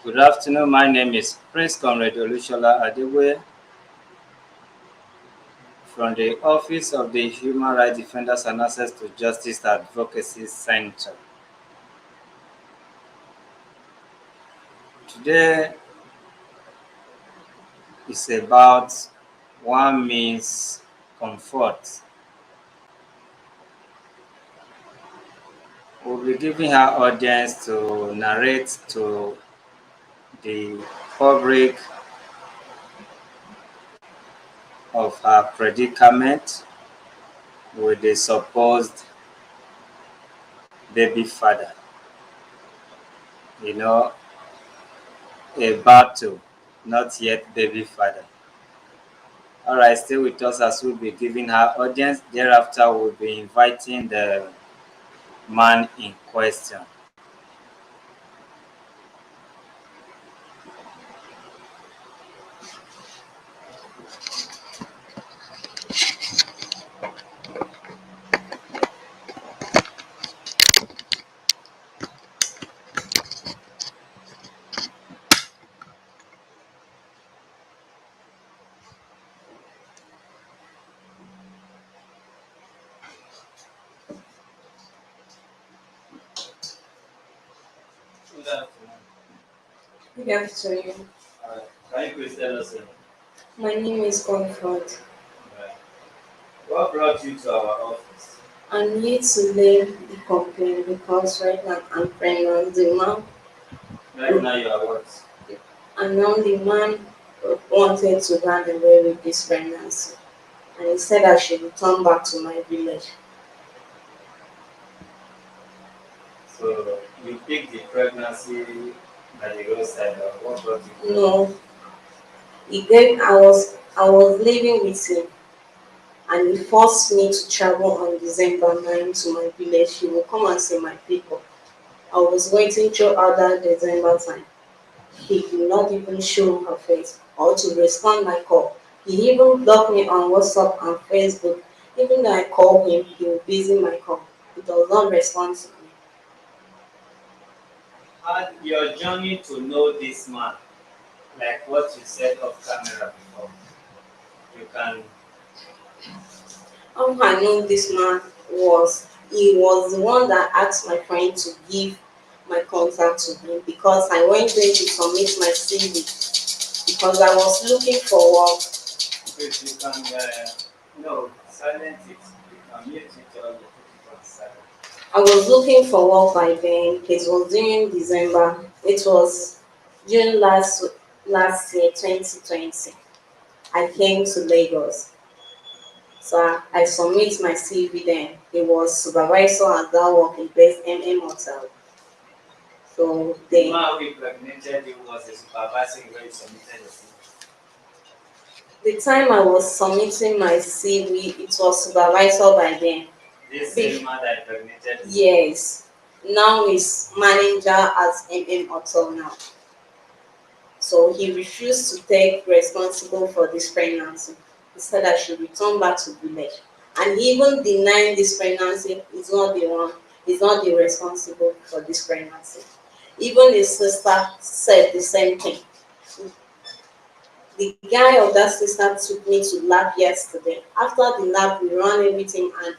Good afternoon. My name is Prince Comrade Olushola Adewe from the Office of the Human Rights Defenders and Access to Justice Advocacy Center. Today is about one means comfort. We'll be giving our audience to narrate to the public of her predicament with the supposed baby father. You know, a battle, not yet baby father. All right, stay with us as we'll be giving our audience. Thereafter, we'll be inviting the man in question. Good afternoon. Good afternoon. Can you please tell us My name is Comfort. what brought you to our office? I need to leave the complaint because right now I'm pregnant. The man Right now, you are what? and now the man wanted to run away with this pregnancy, and he said I should return back to my village. So, you picked the pregnancy by the roadside, or what brought you? No, he gave. I was living with him, and he forced me to travel on December 9 to my village. He will come and see my people. I was waiting throughout that December time. He did not even show her face or to respond my call. He even blocked me on WhatsApp and Facebook. Even though I called him, he was busy my call. He does not respond to me. Had your journey to know this man, like what you said off camera before, you can. How I know this man was he was the one that asked my friend to give my contact to him because I went there to submit my CV because I was looking for work. If you can, no, silence it. You can mute it or you put it on silent. I was looking for work by then. It was during December. It was June last year, 2020. I came to Lagos. So I submit my CV then. It was supervisor at that work in Best MM Hotel. So The then man who impregnated you was a supervisor where you submitted your CV. the time I was submitting my CV, it was supervisor by then. This Bef- same man that impregnated you. yes. Now he's manager at MM Hotel now. So he refused to take responsible for this pregnancy. He said I should return back to village. And he even denied this pregnancy is not the one, is not the responsible for this pregnancy. Even his sister said the same thing. The guy of that sister took me to lab yesterday. After the lab, we ran everything and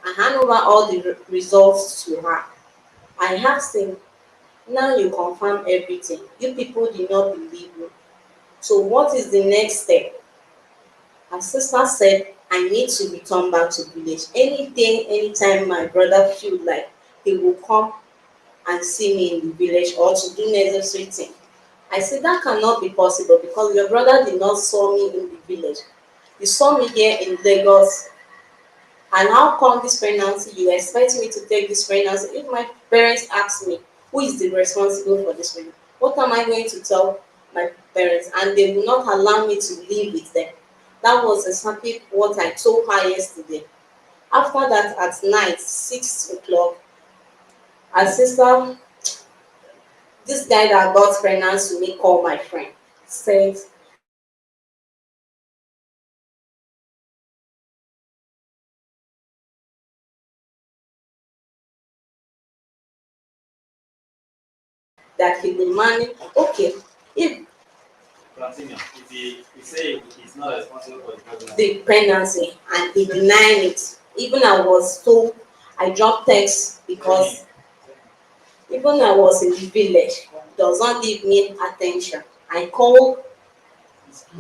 I hand over all the results to her. I asked him, now you confirm everything. You people did not believe me. So what is the next step? Her sister said, I need to return back to village. Anything, anytime my brother feel like he will come and see me in the village or to do necessary thing. I said that cannot be possible because your brother did not saw me in the village. You saw me here in Lagos. And how come this pregnancy, you expect me to take this pregnancy? If my parents ask me, who is the responsible for this pregnancy? What am I going to tell my parents? And they will not allow me to live with them. That was exactly what I told her yesterday. After that, at night, 6 o'clock, her sister, this guy that got pregnant to me, called my friend, said, that he demanding. Okay, if Continue. If he say he's not responsible for the pregnancy. the pregnancy and he denying it, even I was told, I dropped text because even I was in the village, does not give me attention. I called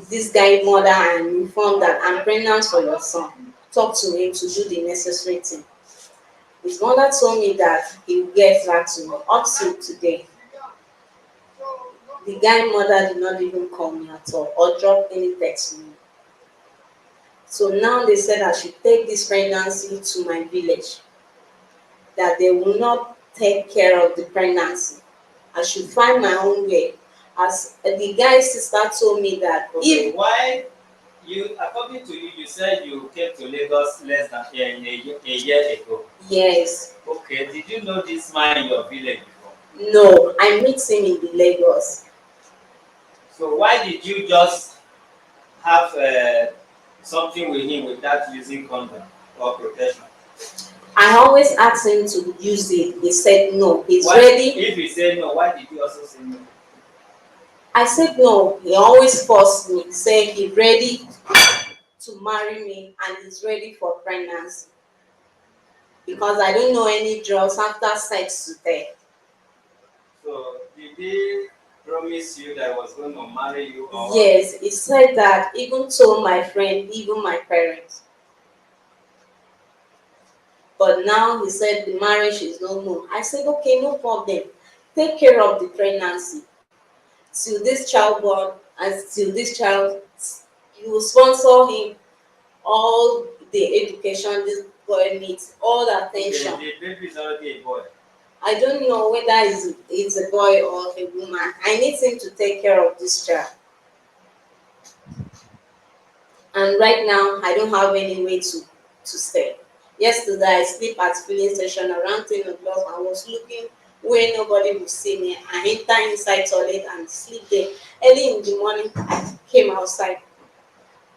this guy mother and informed that I'm pregnant for your son. Talk to him to do the necessary thing. His mother told me that he will get back to me. Up to today, the guy mother did not even call me at all or drop any text to me. So now they said I should take this pregnancy to my village, that they will not take care of the pregnancy. I should find my own way. As the guy's sister told me that okay, if why you, according to you, you said you came to Lagos less than a year ago. Yes. Okay, did you know this man in your village before? No, I met him in the Lagos. So why did you just have something with him without using condom or protection? I always asked him to use it. He said no. He's why, ready. If he said no, why did you also say no? I said no. He always forced me. Say he's ready to marry me and he's ready for pregnancy. Because I don't know any drugs after sex today. So did he promise you that he was going to marry you? Or yes, he said that, even told my friend, even my parents. But now he said the marriage is no more. I said, okay, no problem. Take care of the pregnancy. Till this child born, and till this child, you will sponsor him all the education this boy needs, all the attention. Okay, the baby is already a boy. I don't know whether it's a boy or a woman. I need him to take care of this child. And right now, I don't have any way to stay. Yesterday, I sleep at filling station around 10 o'clock. I was looking where nobody would see me. I enter inside toilet and sleep there. Early in the morning, I came outside.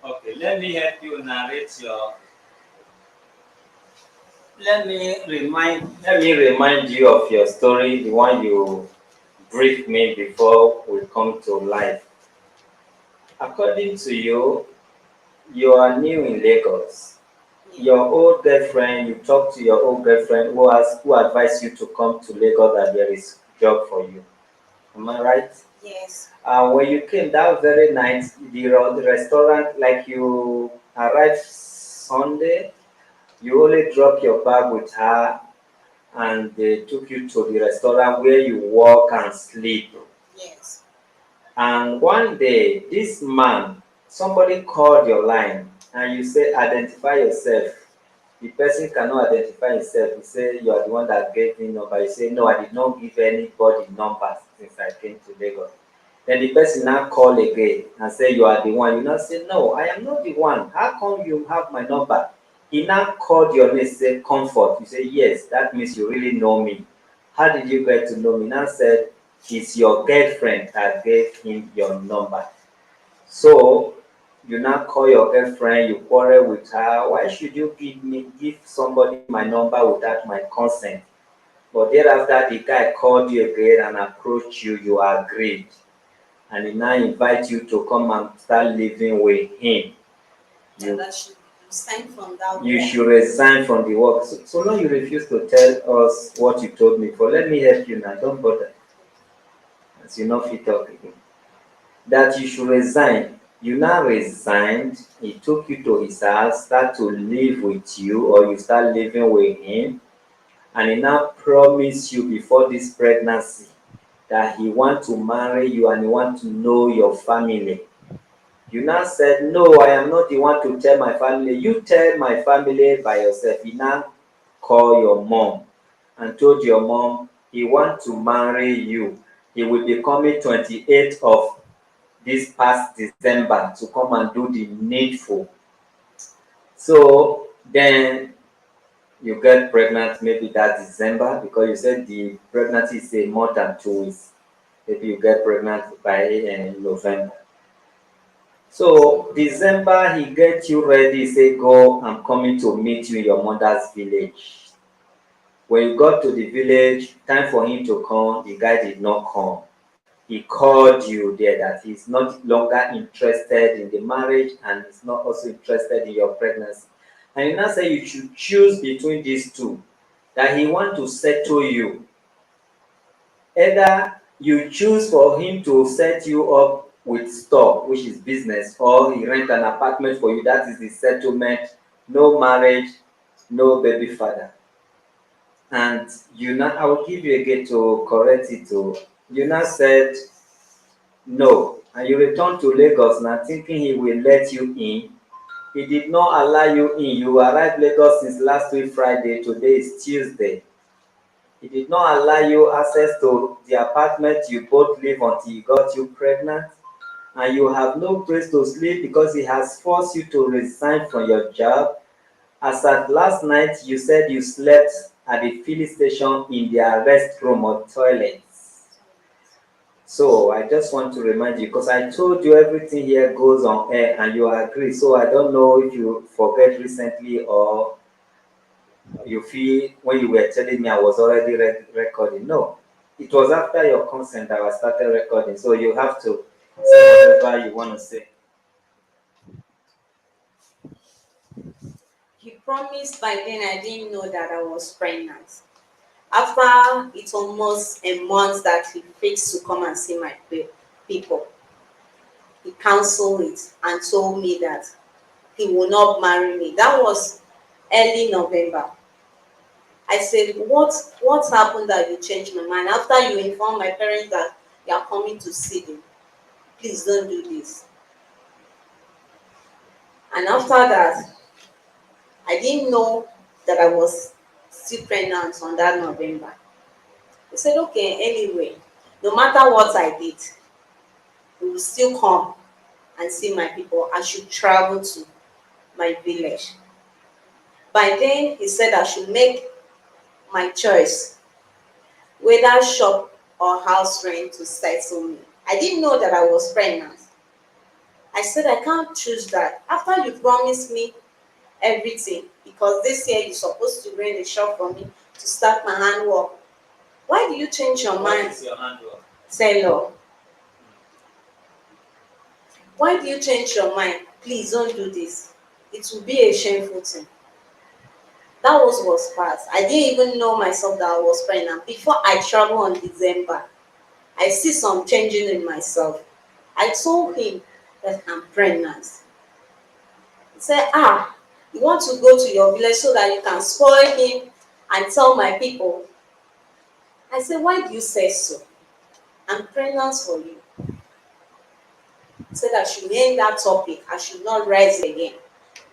Okay, let me help you narrate your. Let me remind you of your story, the one you briefed me before we come to life. According to you, you are new in Lagos. Your old girlfriend, you talked to your old girlfriend who advised you to come to Lagos that there is job for you. Am I right? Yes. When you came that very night, the restaurant, like you arrived Sunday, you only dropped your bag with her and they took you to the restaurant where you work and sleep. Yes. And one day, this man, somebody called your line and you say, identify yourself. The person cannot identify himself. He say, you are the one that gave me number. You say, no, I did not give anybody number since I came to Lagos. Then the person now call again and say, you are the one. You now say, no, I am not the one. How come you have my number? He now called your name, say, comfort. You say, yes, that means you really know me. How did you get to know me? Now said, it's your girlfriend that gave him your number. So you now call your girlfriend, you quarrel with her. Why should you give somebody my number without my consent? But thereafter, the guy called you again and approached you. You agreed, and he now invite you to come and start living with him. That should resign from that You work. should resign from the work. So now you refuse to tell us what you told me for. Let me help you now. Don't bother. As you know, fit talk again. That you should resign. You now resigned. He took you to his house, start to live with you, or you start living with him, and he now promised you before this pregnancy that he want to marry you and he want to know your family. You now said, no, I am not the one to tell my family. You tell my family by yourself. He now called your mom and told your mom he want to marry you. He will be coming 28th of this past December to come and do the needful. So then you get pregnant maybe that December because you said the pregnancy is a more than 2 weeks. Maybe you get pregnant by November. So December he get you ready, say go, I'm coming to meet you in your mother's village. When you got to the village, time for him to come, the guy did not come. He called you there that he's not longer interested in the marriage and he's not also interested in your pregnancy. And he now said you should choose between these two, that he want to settle you. Either you choose for him to set you up with stock, which is business, or he rent an apartment for you, that is the settlement, no marriage, no baby father. And you now, I will give you again to correct it. You now said no, and you return to Lagos now thinking he will let you in. He did not allow you in. You arrived Lagos since last week Friday. Today is Tuesday. He did not allow you access to the apartment you both live until he got you pregnant. And you have no place to sleep because he has forced you to resign from your job. As at last night, you said you slept at the filling station in their restroom or toilets. So I just want to remind you, because I told you everything here goes on air and you agree. So I don't know if you forget recently or you feel when you were telling me I was already recording. No, it was after your consent that I started recording. So you have to say whatever you want to say. He promised. By then I didn't know that I was pregnant. After it's almost a month that he fixed to come and see my people, he cancelled it and told me that he will not marry me. That was early November. I said, what happened that you changed my mind? After you informed my parents that you are coming to see them, please don't do this. And after that, I didn't know that I was still pregnant on that November. He said, okay, anyway, no matter what I did, we will still come and see my people. I should travel to my village. By then, he said I should make my choice, whether shop or house rent to settle me. I didn't know that I was pregnant. I said I can't choose that. After you promised me everything, because this year you're supposed to rent a shop for me to start my handwork. Why do you change your mind? What is your handwork? Seller, why do you change your mind? Please don't do this. It will be a shameful thing. That was fast. I didn't even know myself that I was pregnant. Before I travel on December, I see some changing in myself. I told him that I'm pregnant. He said, you want to go to your village so that you can spoil him and tell my people. I said, why do you say so? I'm pregnant for you. He said I should end that topic. I should not raise it again.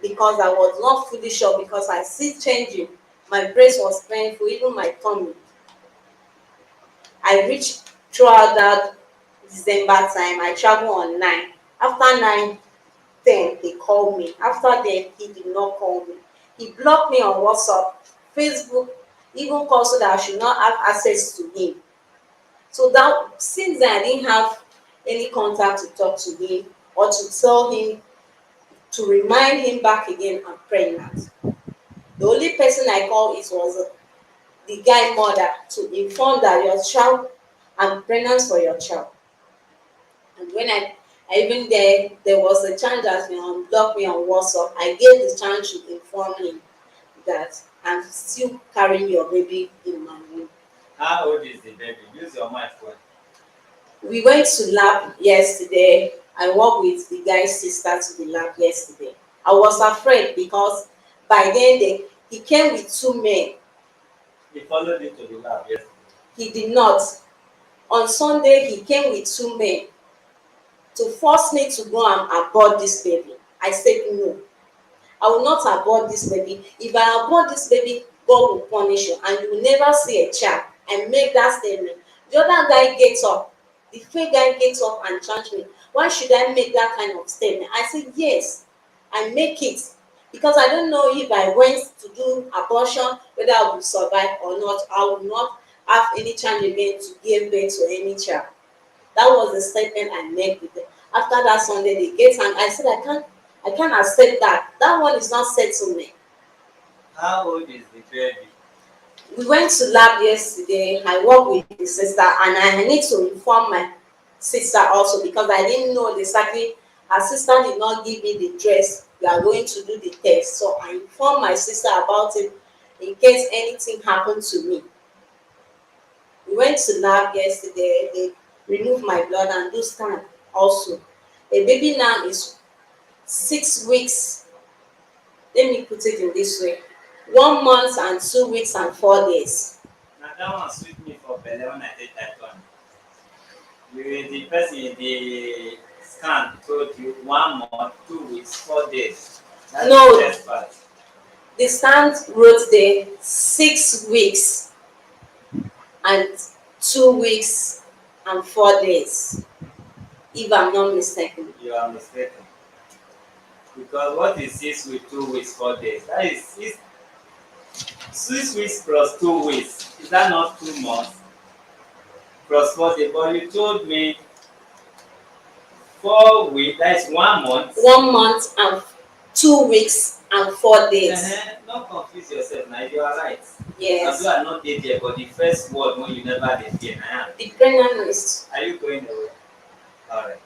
Because I was not fully sure, because I see changing. My breast was painful, even my tummy. I reached throughout that December time. I traveled on 9. After 9, 10, he called me. After then, he did not call me. He blocked me on WhatsApp, Facebook, even called so that I should not have access to him. So that since then, I didn't have any contact to talk to him or to tell him, to remind him back again I'm pregnant. The only person I called it was the guy mother to inform that your child, I'm pregnant for your child. And when I even there was a chance that he unblocked me on WhatsApp. I gave the chance to inform him that I'm still carrying your baby in my womb. How old is the baby? Use your mic well. We went to lab yesterday. I worked with the guy's sister to the lab yesterday. I was afraid because by then he came with 2 men. He followed you to the lab yesterday. He did not. On Sunday, he came with 2 men to force me to go and abort this baby. I said no. I will not abort this baby. If I abort this baby, God will punish you and you will never see a child. I make that statement. The other guy gets up. The fake guy gets up and challenge me. Why should I make that kind of statement? I said yes, I make it. Because I don't know if I went to do abortion, whether I will survive or not. I will not have any chance again to give birth to any child. That was the statement I made with them. After that Sunday, they get and I said I can't accept that. That one is not settlement. How old is the baby? We went to lab yesterday. I work with the sister, and I need to inform my sister also because I didn't know exactly. Her sister did not give me the dress. We are going to do the test, so I informed my sister about it in case anything happened to me. We went to lab yesterday. They removed my blood and do scan also. The baby now is 6 weeks. Let me put it in this way: 1 month and 2 weeks and 4 days. Now that one sweet me for belle when I did that one. The person in the scan told you 1 month, 2 weeks, 4 days. That's the No, test part. the stand wrote there 6 weeks and 2 weeks and 4 days, if I'm not mistaken. You are mistaken. Because what is 6 weeks, 2 weeks, 4 days? That is 6 weeks plus 2 weeks. Is that not 2 months? Plus 4 days. But you told me 4 weeks, that is 1 month. 1 month and 2 weeks and 4 days. Don't confuse yourself now, you are right. Yes. Although I not dey there, but the first word when you never dey there, I am. The pregnant list. Are you going away? Alright.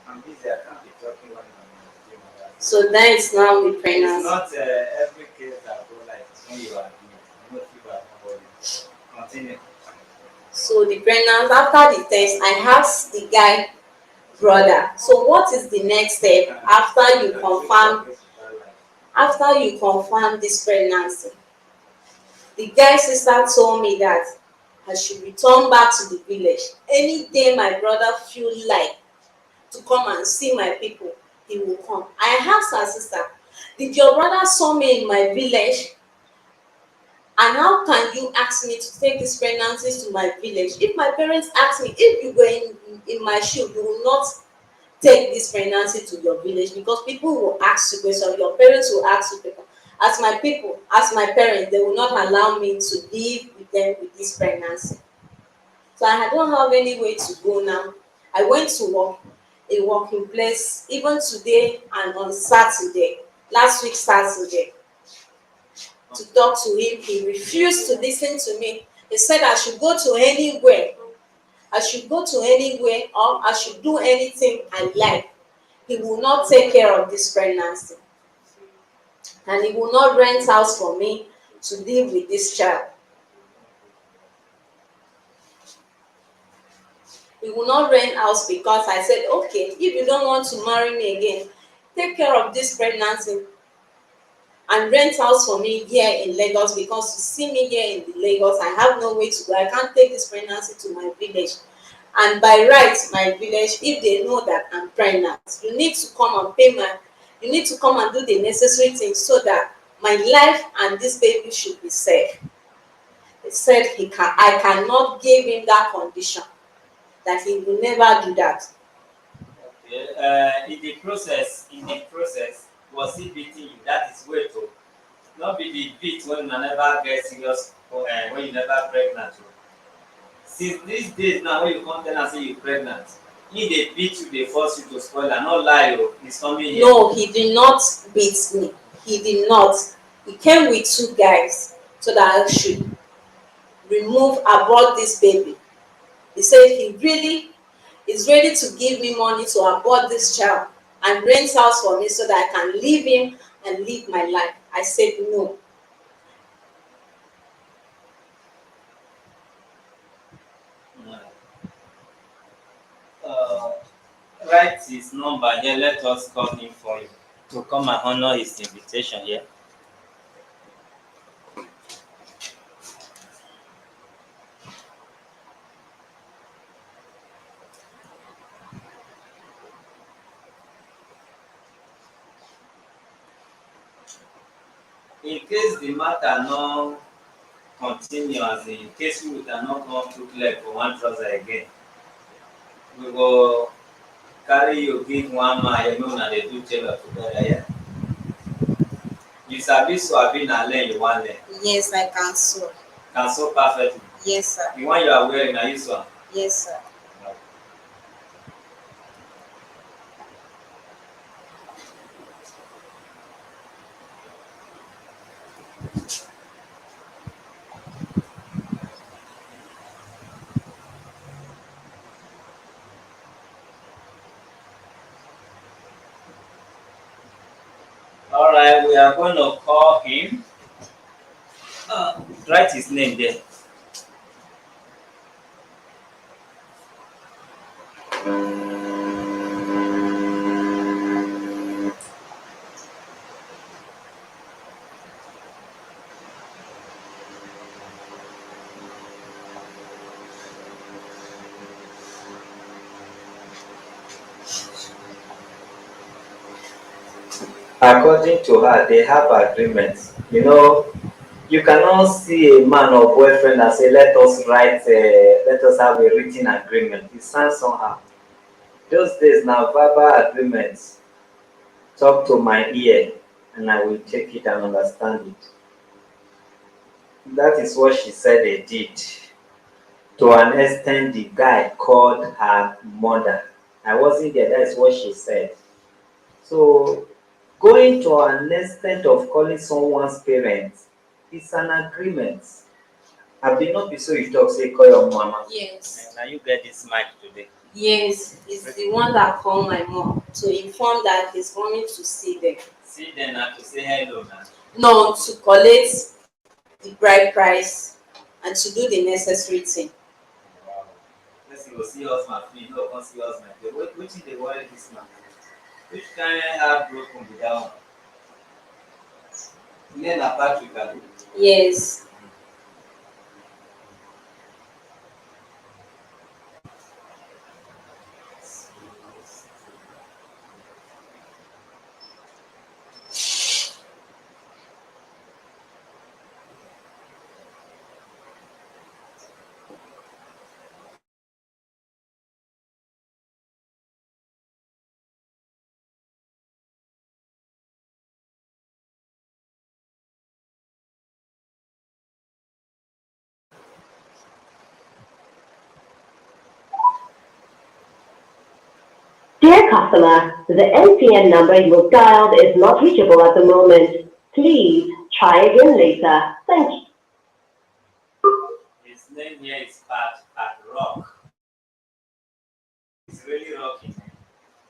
I'm busy, I can't be talking when I'm doing that. So that is now the It's pregnancy. not every case that go like this when you are doing it. Most people are not worried. Continue. So the pregnancy, after the test, I asked the guy brother, so what is the next step after you confirm this pregnancy? The guy sister told me that I should return back to the village. Any day my brother feel like to come and see my people, he will come. I asked her sister, did your brother saw me in my village? And how can you ask me to take this pregnancy to my village? If my parents ask me, if you were in my shoe, you will not take this pregnancy to your village because people will ask you questions. Your parents will ask you questions. As my people, as my parents, they will not allow me to live with them with this pregnancy. So I don't have any way to go now. I went to work, a working place, even today and on Saturday, last week Saturday, to talk to him. He refused to listen to me. He said I should go to anywhere. I should go to anywhere or I should do anything I like. He will not take care of this pregnancy. And he will not rent house for me to live with this child. He will not rent house because I said, okay, if you don't want to marry me again, take care of this pregnancy and rent house for me here in Lagos because you see me here in Lagos, I have no way to go. I can't take this pregnancy to my village. And by right, my village, if they know that I'm pregnant, you need to come and you need to come and do the necessary things so that my life and this baby should be safe. He said I cannot give him that condition, that he will never do that. Okay. In the process, was he beating you? That is way to not be the beat when you never get serious when you never pregnant. Since these days now when you come tell am say you pregnant, he dey beat you, dey force you to spoil am, no lie o, he's coming here. No, he did not beat me. He did not. He came with two guys so that I should abort this baby. He said he really is ready to give me money to abort this child and rent house for me so that I can leave him and live my life. I said no. Uh, Write his number here, let us call him for you to come and honor his invitation here. In case the matter no continue, as in case we cannot come put leg for one trouser again, we go carry you give one man here, make una dey do tailor together here. You sabi sew abi na learn you wan learn? Yes, I can sew. Can sew perfectly. Yes, sir. The one you are wearing na you sew am? Yes, sir. All right, we are going to call him. Write his name there. According to her, they have agreements. You cannot see a man or boyfriend and say, let us have a written agreement. It sounds somehow. Those days now, verbal agreements. Talk to my ear, and I will take it and understand it. That is what she said they did. To an extent, the guy called her mother. I wasn't there, that is what she said. So, going to an extent of calling someone's parents is an agreement. I will not be so you talk, say, call your mama. Yes. And now you get this mic today. Yes, it's the one that called my mom to inform that he's coming to see them. See them and to say hello now. No, to collect the bride price and to do the necessary thing. Wow. Person go see husband free, no come see husband. Wetin dey worry dis man? Which kind heartbroken be that one? Men na Patrick abi? Yes. Dear customer, the MTN number you have dialed is not reachable at the moment. Please try again later. Thank you. His name here is Pat Rock. He's really rocking.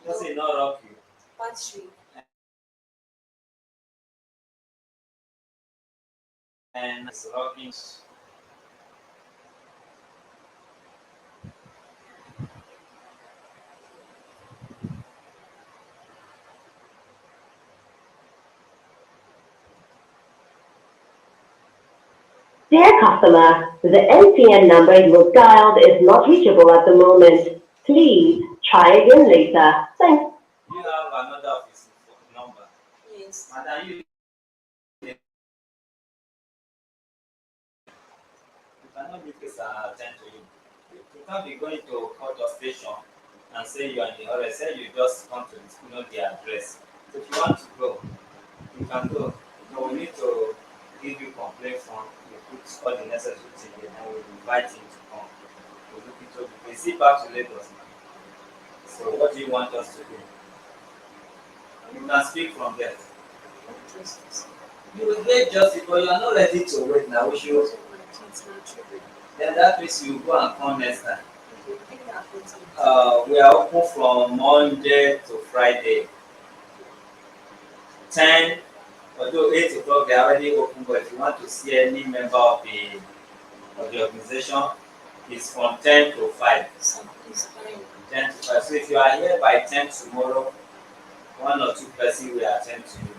Does he not rock you? Patrick. And it's rocking. Dear customer, the MTN number you have dialed is not reachable at the moment. Please try again later. Thank You have another of his number. Yes. Madam, you cannot be this attend to you. You can't be going to court or station and say you are in the hurry. Say you just come to know the address. So if you want to go, you can go. No, we need to give you complaint form. You put all the necessary things in and we invite him to come. We look into it. We see back to Lagos now. So what do you want us to do? You can speak from there. You will get justice, but you are not ready to wait now. We should. Then that means you go and come next time. We are open from Monday to Friday. 10, although 8 o'clock they are already open, but if you want to see any member of the organization, it's from 10 to 5. 10 to 5. So if you are here by 10 tomorrow, 1 or 2 persons will attend to you.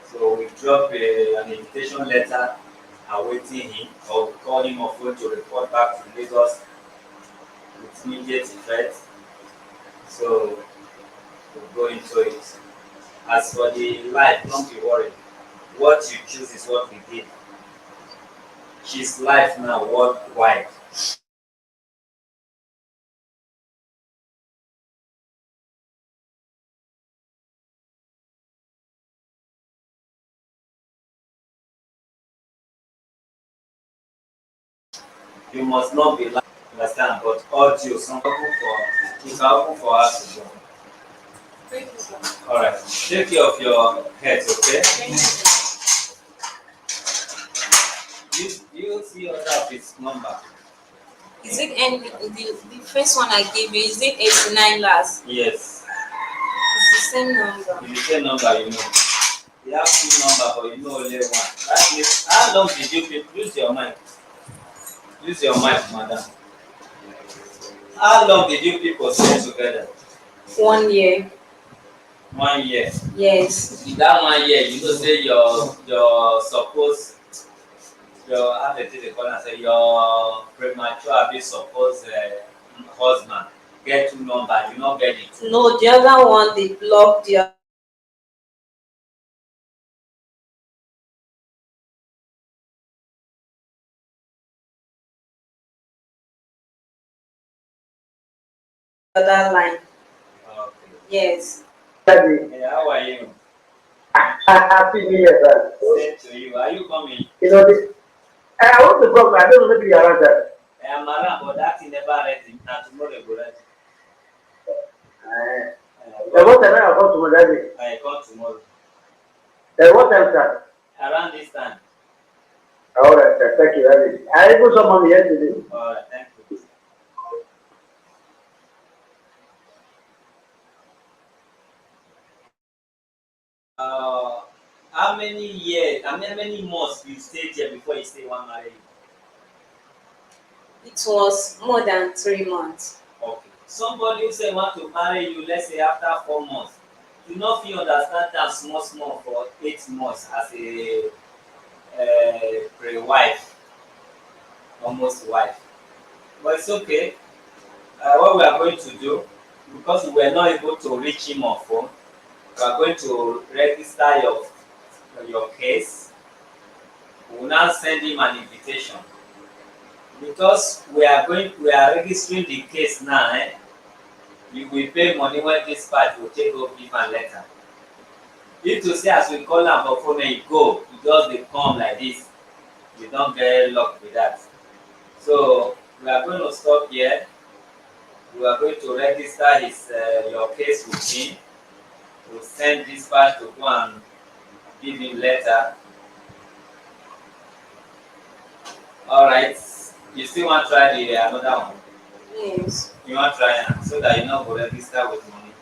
So we drop an invitation letter awaiting him, or we call him on phone to report back to Lagos with immediate effect. So we'll go into it. As for the life, don't be worried. What you choose is what we did. She's life now worldwide. You must not be like, understand, but audio, some open for, you can open for us to go. Alright, take care of your head, okay? You see other of his number. Is it any the first one I gave you, is it 89 last? Yes. It's the same number. It's the same number, you know. You have two numbers, but you know only one. That means, how long did you people use your mic? Use your mic, madam. How long did you people stay together? 1 year. 1 year. Yes. In that 1 year, you know, say your suppose your how they call it, say your premature be suppose husband get two number, you not get it. No, the other one they block the other line. Okay. Yes. Hey, how are you? Happy New Year, sir. Same to you. Are you coming? You know, I want to come. I don't know if you are around that. I am around, but that thing never ready. Now tomorrow go ready. What time I come tomorrow? That day. I come tomorrow. What time, sir? Around this time. All right, sir. Thank you. That is. I put some money yesterday. Alright, thank you. How many years, how many months you stayed here before you stay one marriage? It was more than 3 months. Okay. Somebody who say want to marry you, let's say after 4 months, you not feel understand that small for 8 months as a pre-wife, almost wife. But it's okay. What we are going to do, because we were not able to reach him on phone, we are going to register your case. We will now send him an invitation. Because we are registering the case now, you will pay money when this part will take up give am letter. If to say as we call am for phone and e go, e just dey come like this, you don get luck with that. So we are going to stop here. We are going to register your case with him. We'll send this part to go and give him letter. Alright. You still want to try the another one? Yes. You want to try am so that you no go register with money.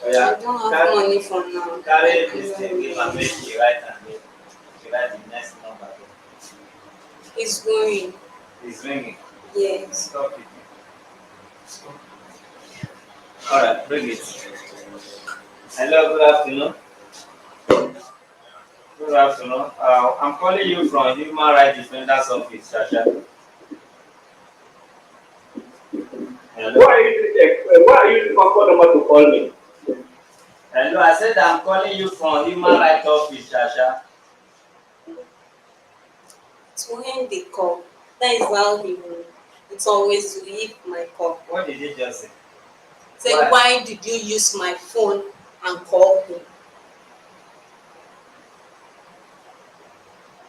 I don't have money for now. Carry this thing, give am make you write am there. You write the next number there. It's going. It's ringing. Yes. Stop it. Alright, bring it. Hello, good afternoon. Good afternoon. I'm calling you from Human Rights Defenders Office, Shasha. Hello. Why are you comfortable to call me? Hello, I said I'm calling you from Human Rights Office, Shasha. To end the call. That is how he will. It's always to leave my call. What did you just say? Say, why did you use my phone and call him?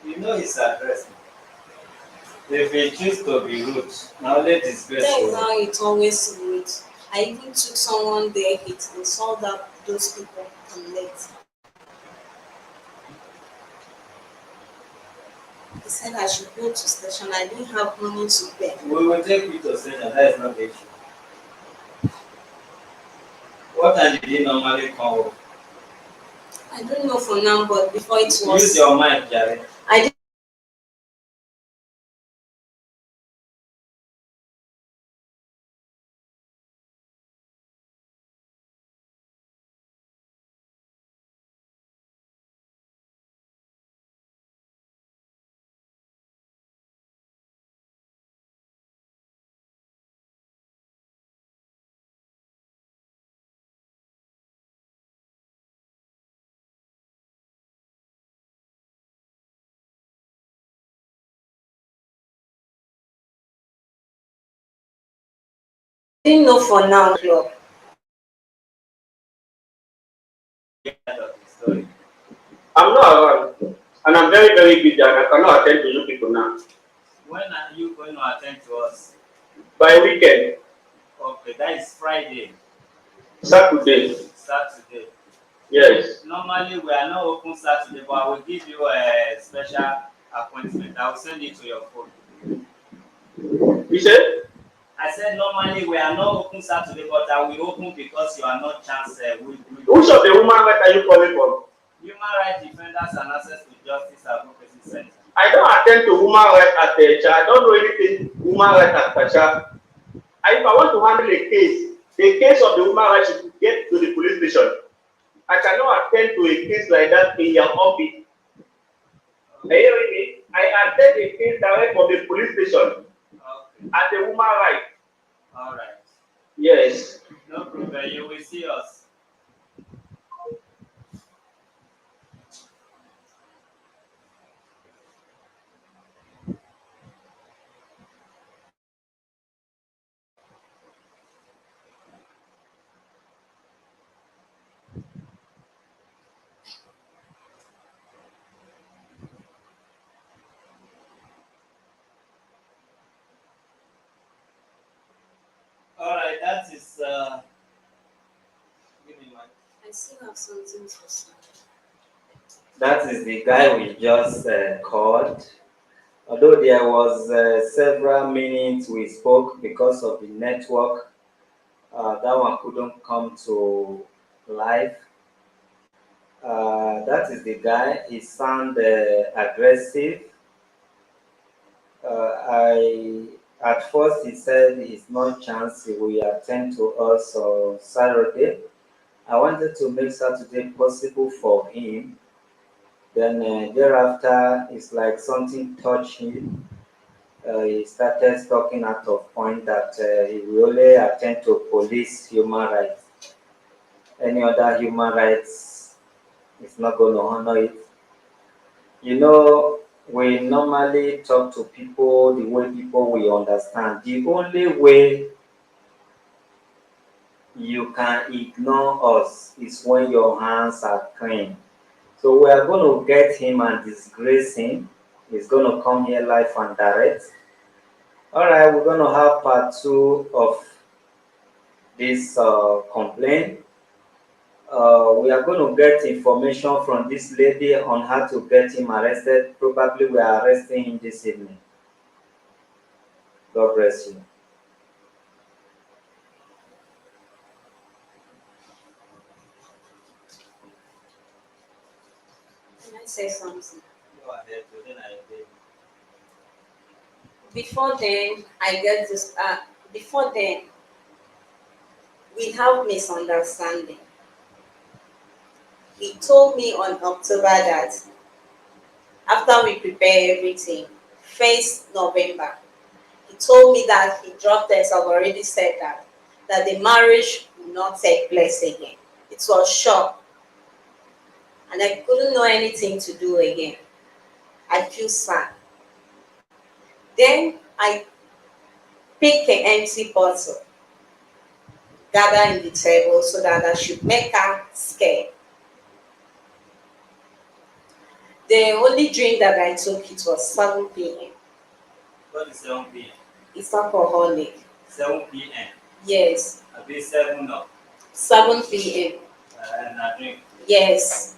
You know his address. If he choose to be rude, now let his best That is go. how it always rules. I even took someone there, he saw that those people and left. He said I should go to station. I didn't have money to pay. We will take you to station, that is not the issue. What time did he normally come home? I don't know for now, but before it was. Use your mind, Jerry. I didn't. Didn't know for now, club. I'm not around. And I'm very, very busy and I cannot attend to you people now. When are you going to attend to us? By weekend, Okay, that is Friday. Saturday. Saturday. Yes. Normally we are not open Saturday, but I will give you a special appointment. I will send it to your phone. You said? I said normally we are not open Saturday, but I will open because you are not chance. Which of the woman that are you calling from? Human rights defenders and access to justice advocacy center. I don't attend to human rights at the I don't know anything human rights at Pacha. And if I want to handle a case, the case of the human rights should get to the police station. I cannot attend to a case like that in your office. Are you hearing me? I attend a case direct from the police station Okay. at the human right. All right. Yes. No problem. You will see us. All right. That is. Give me my. I still have something to say. That is the guy we just called. Although there was several minutes we spoke because of the network, that one couldn't come to life. That is the guy. He sounded aggressive. I at first he said it's no chance he will attend to us on Saturday. I wanted to make Saturday possible for him. Then thereafter, it's like something touched him. He started talking out of point that he will only attend to police human rights. Any other human rights is not going to honor it. You know, we normally talk to people the way people will understand. The only way you can ignore us is when your hands are clean. So we are going to get him and disgrace him. He's going to come here live and direct. All right, we're going to have part two of this complaint. We are going to get information from this lady on how to get him arrested. Probably we are arresting him this evening. God bless you. Can I say something? Go ahead, then I obey. Before then, I get this. Before then, we have misunderstanding. He told me on October that after we prepare everything, 1st November, he told me that he dropped us. I've already said that the marriage will not take place again. It was shock, and I couldn't know anything to do again. I feel sad. Then I pick an empty bottle, gather in the table so that I should make her scared. The only drink that I took it was 7 p.m. What is 7 p.m.? It's alcoholic. 7 p.m. Yes, A bit 7 no. 7 p.m. And I drink. Yes,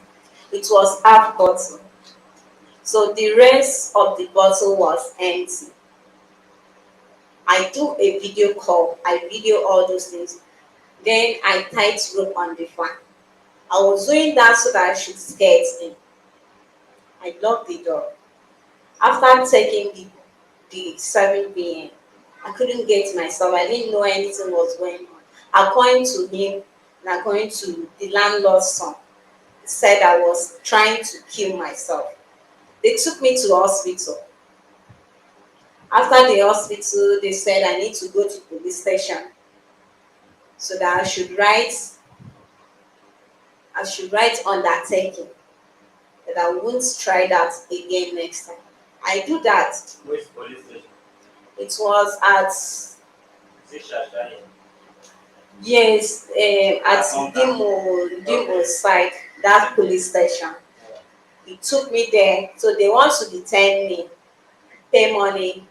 it was half bottle. So the rest of the bottle was empty. I do a video call. I video all those things. Then I tight rope on the fan. I was doing that so that I should scare him. I locked the door. After taking the 7 p.m., I couldn't get myself. I didn't know anything was going on. According to him, and according to the landlord's son, he said I was trying to kill myself. They took me to the hospital. After the hospital, they said I need to go to police station so that I should write undertaking that I won't try that again next time. I do that. Which police station? It was at Is it Shashayin? yes, at Recounting. Dimo side, that police station. He took me there, so they want to detain me, pay money,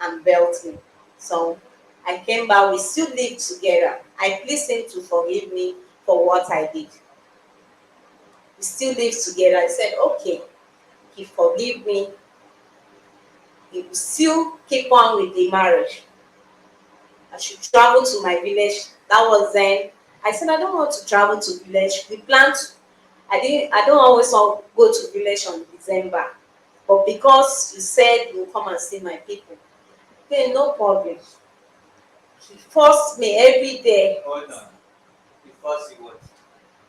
and belt me. So I came back. We still live together. I pleased him to forgive me for what I did. We still live together. I said, okay, he forgive me. He will still keep on with the marriage. I should travel to my village. That was then. I said, I don't want to travel to village. We planned. I don't always go to village on December, but because you said you come and see my people, okay, no problem. He forced me every day. Hold on. Before you what?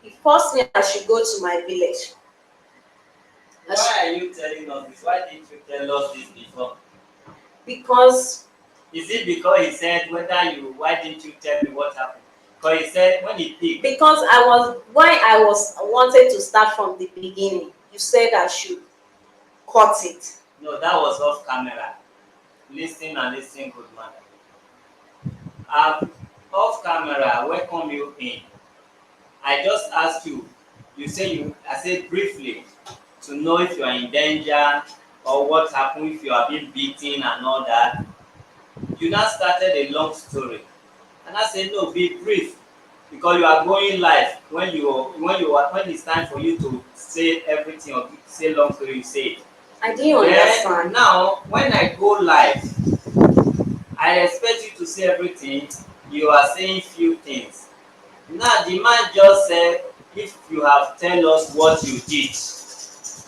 He forced me I should go to my village. Why are you telling us this? Why didn't you tell us this before? Because Is it because he said why didn't you tell me what happened? Because he said when he picked. because I was wanted to start from the beginning. You said I should cut it. No, that was off camera. Listen and listen, good man. Off camera, welcome you in. I just asked you, I said briefly, to know if you are in danger or what happened if you are being beaten and all that. You now started a long story. And I said, no, be brief. Because you are going live. When it's time for you to say everything or say long story, you say it. I didn't Then understand. now, when I go live, I expect you to say everything. You are saying few things. Now the man just said, if you have tell us what you did,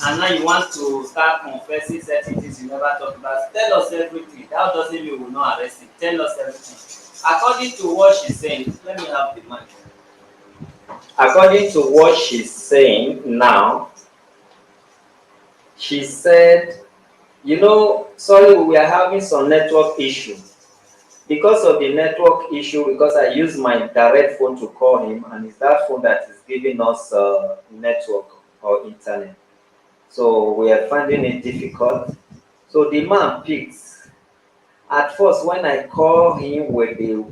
and now you want to start confessing certain things you never talk about, tell us everything. That doesn't mean we will not arrest you. Tell us everything. According to what she's saying, let me have the mic. According to what she's saying now, she said, sorry, we are having some network issue. Because of the network issue, because I use my direct phone to call him, and it's that phone that is giving us network or internet. So we are finding it difficult. So the man picks. At first, when I call him with the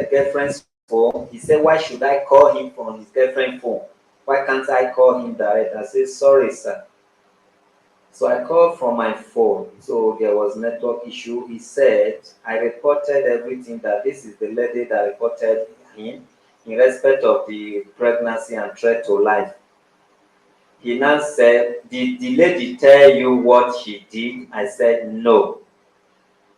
girlfriend's phone, he said, why should I call him from his girlfriend's phone? Why can't I call him direct? I said, sorry, sir. So I called from my phone. So there was network issue. He said, I reported everything that this is the lady that reported him in respect of the pregnancy and threat to life. He now said, did the lady tell you what she did? I said, no.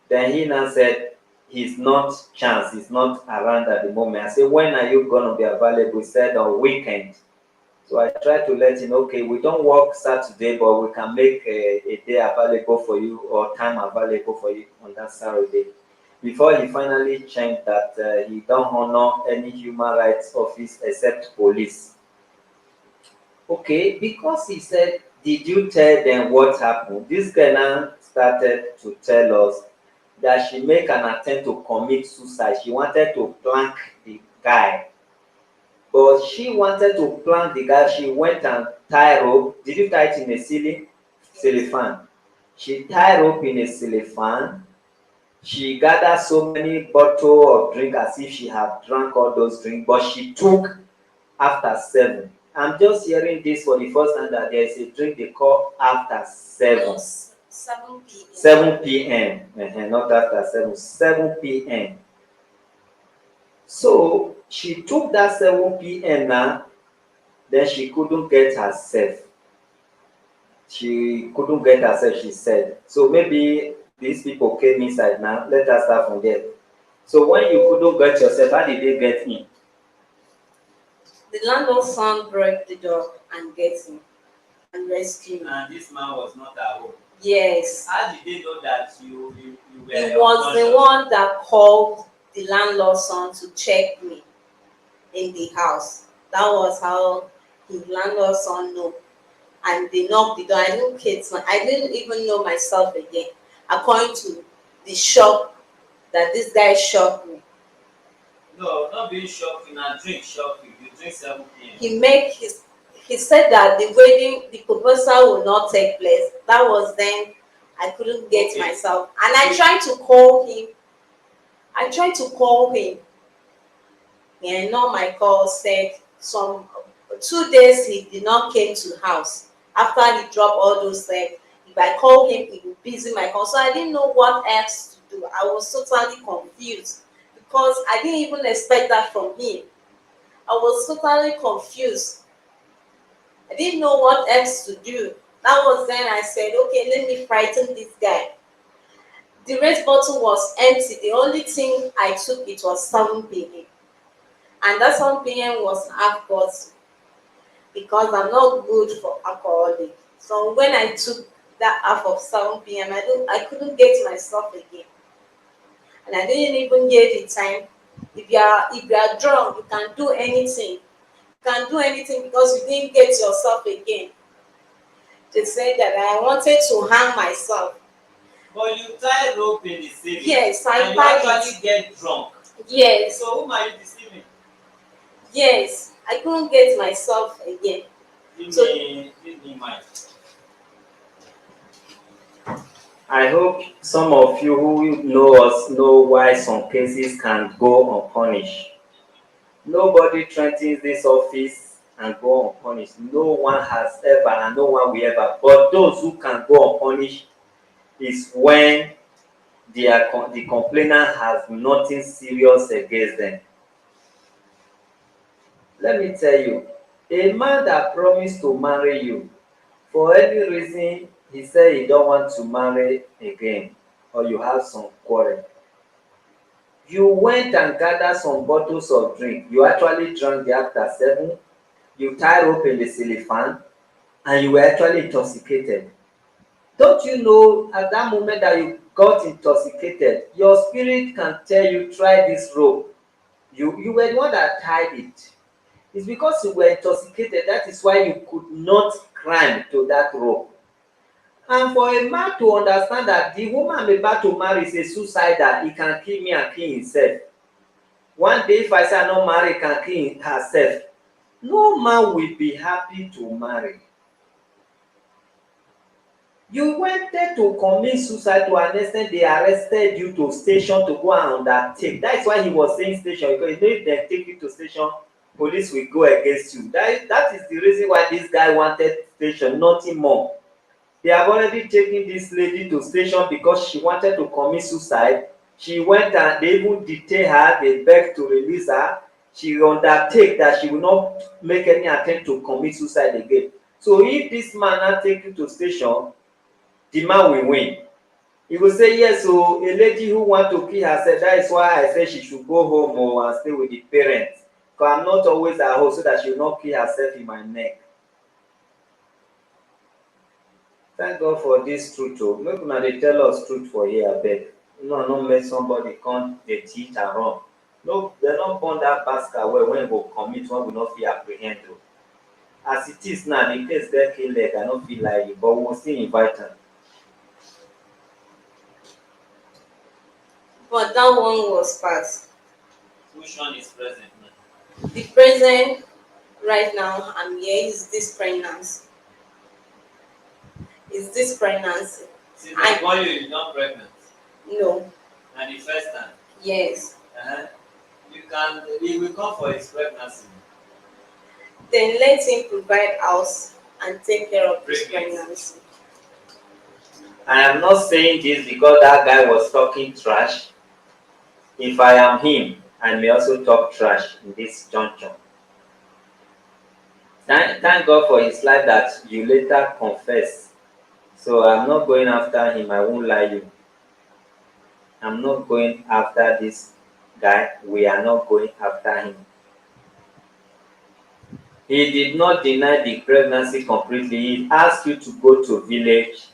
Then he now said, he's not around at the moment. I said, when are you going to be available? He said, on weekend. So I tried to let him, okay, we don't work Saturday, but we can make a day available for you or time available for you on that Saturday. Before he finally changed that he don't honor any human rights office except police. Okay, because he said, did you tell them what happened? This girl now started to tell us that she made an attempt to commit suicide. She wanted to plank the guy. But she wanted to plant the guy. She went and tied rope. Did you tie it in a cellophane? She tied rope in a cellophane. She gathered so many bottles of drink as if she had drank all those drinks, but she took after 7. I'm just hearing this for the first time that there is a drink they call after 7. Yes, 7 p.m. 7 p.m. Not after 7. 7 p.m. So she took that 7 p.m. now, then she couldn't get herself. She couldn't get herself, she said. So maybe these people came inside now. Let us start from there. So when you couldn't get yourself, how did they get in? The landlord's son broke the door and get him and rescue him. And this man was not at home. Yes. How did they know that you were? He was the one that called the landlord's son to check me in the house. That was how the landlord's son knew. And they knocked the door. I didn't even know myself again. According to the shock that this guy shocked me. No, not being shocked. In a drink shocked you. You drink 7 p.m. He said that the proposal will not take place. That was then I couldn't get myself. And I tried to call him. And not my call said some 2 days he did not came to house. After he dropped all those things, if I call him, he will busy my call. So I didn't know what else to do. I was totally confused because I didn't even expect that from him. I was totally confused. I didn't know what else to do. That was then I said, okay, let me frighten this guy. The red bottle was empty. The only thing I took it was 7 p.m. And that 7 p.m. was half bottle. because I'm not good for alcoholic. So when I took that half of 7 p.m., I couldn't get myself again, and I didn't even get the time. If you are drunk, you can do anything. You can do anything because you didn't get yourself again. They said that I wanted to hang myself. But you tie rope in the ceiling. Yes, I and you tied actually it. get drunk. Yes, So whom are you deceiving? yes, I couldn't get myself again. So Give me mine. I hope some of you who know us know why some cases can go unpunished. Nobody threatens this office and go unpunished. No one has ever, and no one will ever. But those who can go unpunished is when the complainant has nothing serious against them. Let me tell you, a man that promised to marry you, for any reason he said he don't want to marry again, or you have some quarrel, you went and gathered some bottles of drink, you actually drank it after 7, you tie rope in the ceiling fan, and you were actually intoxicated. Don't you know at that moment that you got intoxicated, your spirit can tell you try this rope. You were the one that tied it. It's because you were intoxicated, that is why you could not climb to that rope. And for a man to understand that the woman I'm about to marry is a suicider, he can kill me and kill himself. One day if I say I no marry, he can kill herself. No man will be happy to marry. You wanted to commit suicide to an extent they arrested you to station to go and undertake. That's why he was saying station, because you know if they take you to station, police will go against you. That is the reason why this guy wanted station, nothing more. They have already taken this lady to station because she wanted to commit suicide. She went and they even detain her, they begged to release her. She undertake that she will not make any attempt to commit suicide again. So if this man now take you to station, the man will win. He will say yes, so a lady who want to kill herself, that is why I say she should go home and stay with the parents, because I'm not always at home, so that she will not kill herself in my neck. Thank God for this truth o. Make una dey tell us truth for here abeg. Una no make somebody come dey cheat and run. No, dem no burn dat basket well when e go commit when we no fit apprehend o. As it is now, the case get k-leg, I no fit lie you, but we go still invite am. but that one was past. Which one is present now? The present right now I'm here is this pregnancy. Is this pregnancy? Since dem born you, you not pregnant. No. Na the first time. Yes. He will come for his pregnancy. Then let him provide house and take care of this pregnancy. I am not saying this because that guy was talking trash. If I am him, I may also talk trash in this juncture. Thank God for his life that you later confess. So I'm not going after him, I won't lie you. I'm not going after this guy. We are not going after him. He did not deny the pregnancy completely. He asked you to go to village.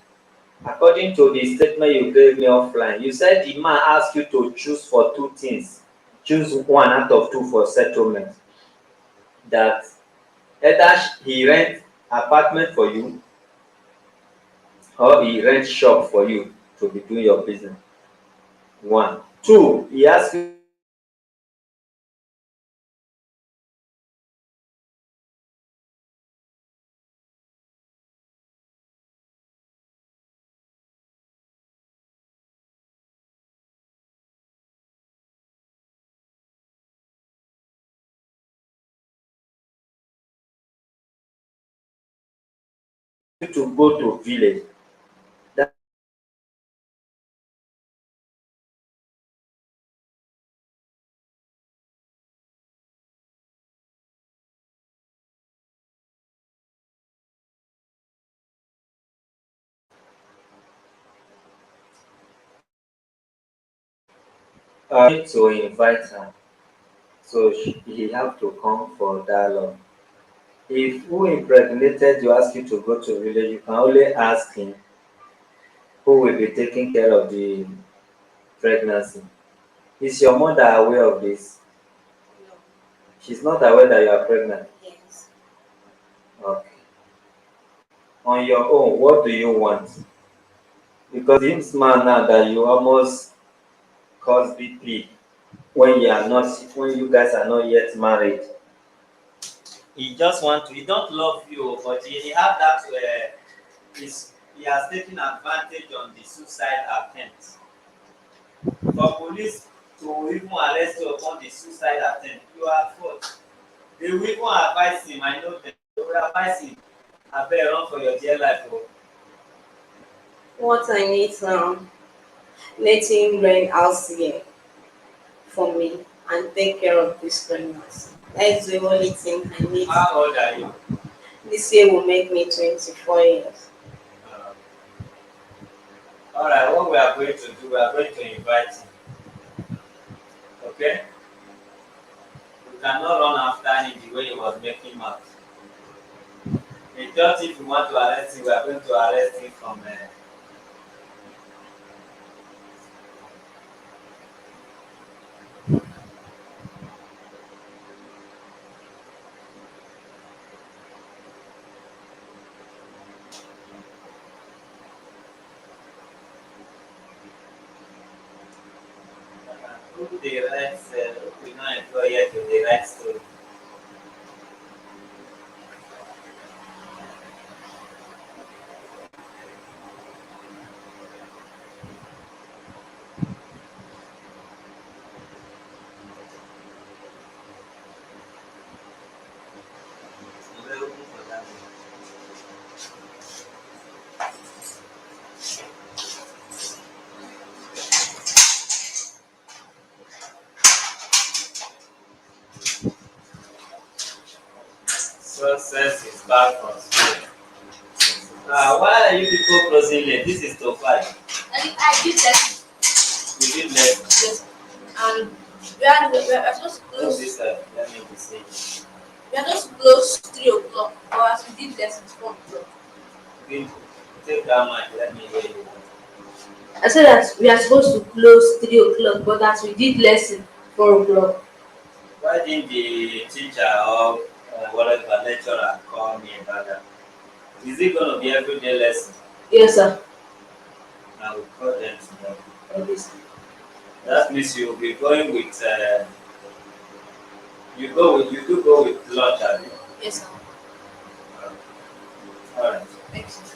According to the statement you gave me offline, you said the man asked you to choose for two things. Choose one out of two for settlement. That either he rent apartment for you or he rent shop for you to be doing your business. One. Two, he asked you to go to village. That need to invite her. So he have to come for dialogue. If who impregnated you ask you to go to a village, you can only ask him who will be taking care of the pregnancy. Is your mother aware of this? No. She's not aware that you are pregnant. Yes. Okay. On your own, what do you want? Because it seems now that you almost cause BP when you are not, when you guys are not yet married. He just want to. He don't love you, but he have that. He has taken advantage on the suicide attempt. For police to even arrest you upon the suicide attempt, you are at fault. They will even advise him. I know them. They will advise him. I better run for your dear life. Oh. What I need now, let him learn house here for me and take care of this pregnancy. That's the only thing I need. How old are you? This year will make me 24 years. Uh, all right. What we are going to do? We are going to invite him. Okay. We cannot run after him the way he was making mouth. He thought if we want to arrest him, we are going to arrest him from. Who the rights? We not employ yet to the right story. Success is back from school. Why are you people closing late? This is to five. I did that. You did late. Yes. And we are supposed to close. This let me be saying. We are supposed to close 3 o'clock, or as we did lessons 4 o'clock. Take that mic. Let me hear you. I said that we are supposed to close 3 o'clock, but as we did lesson 4 o'clock. Why didn't the teacher or whatever lecturer call me about that? Is it going to be everyday lesson? Yes, sir. I will call them tomorrow. Obviously. That means you will be going with. You do go with lunch, have you? Yes, sir. All right. Thanks.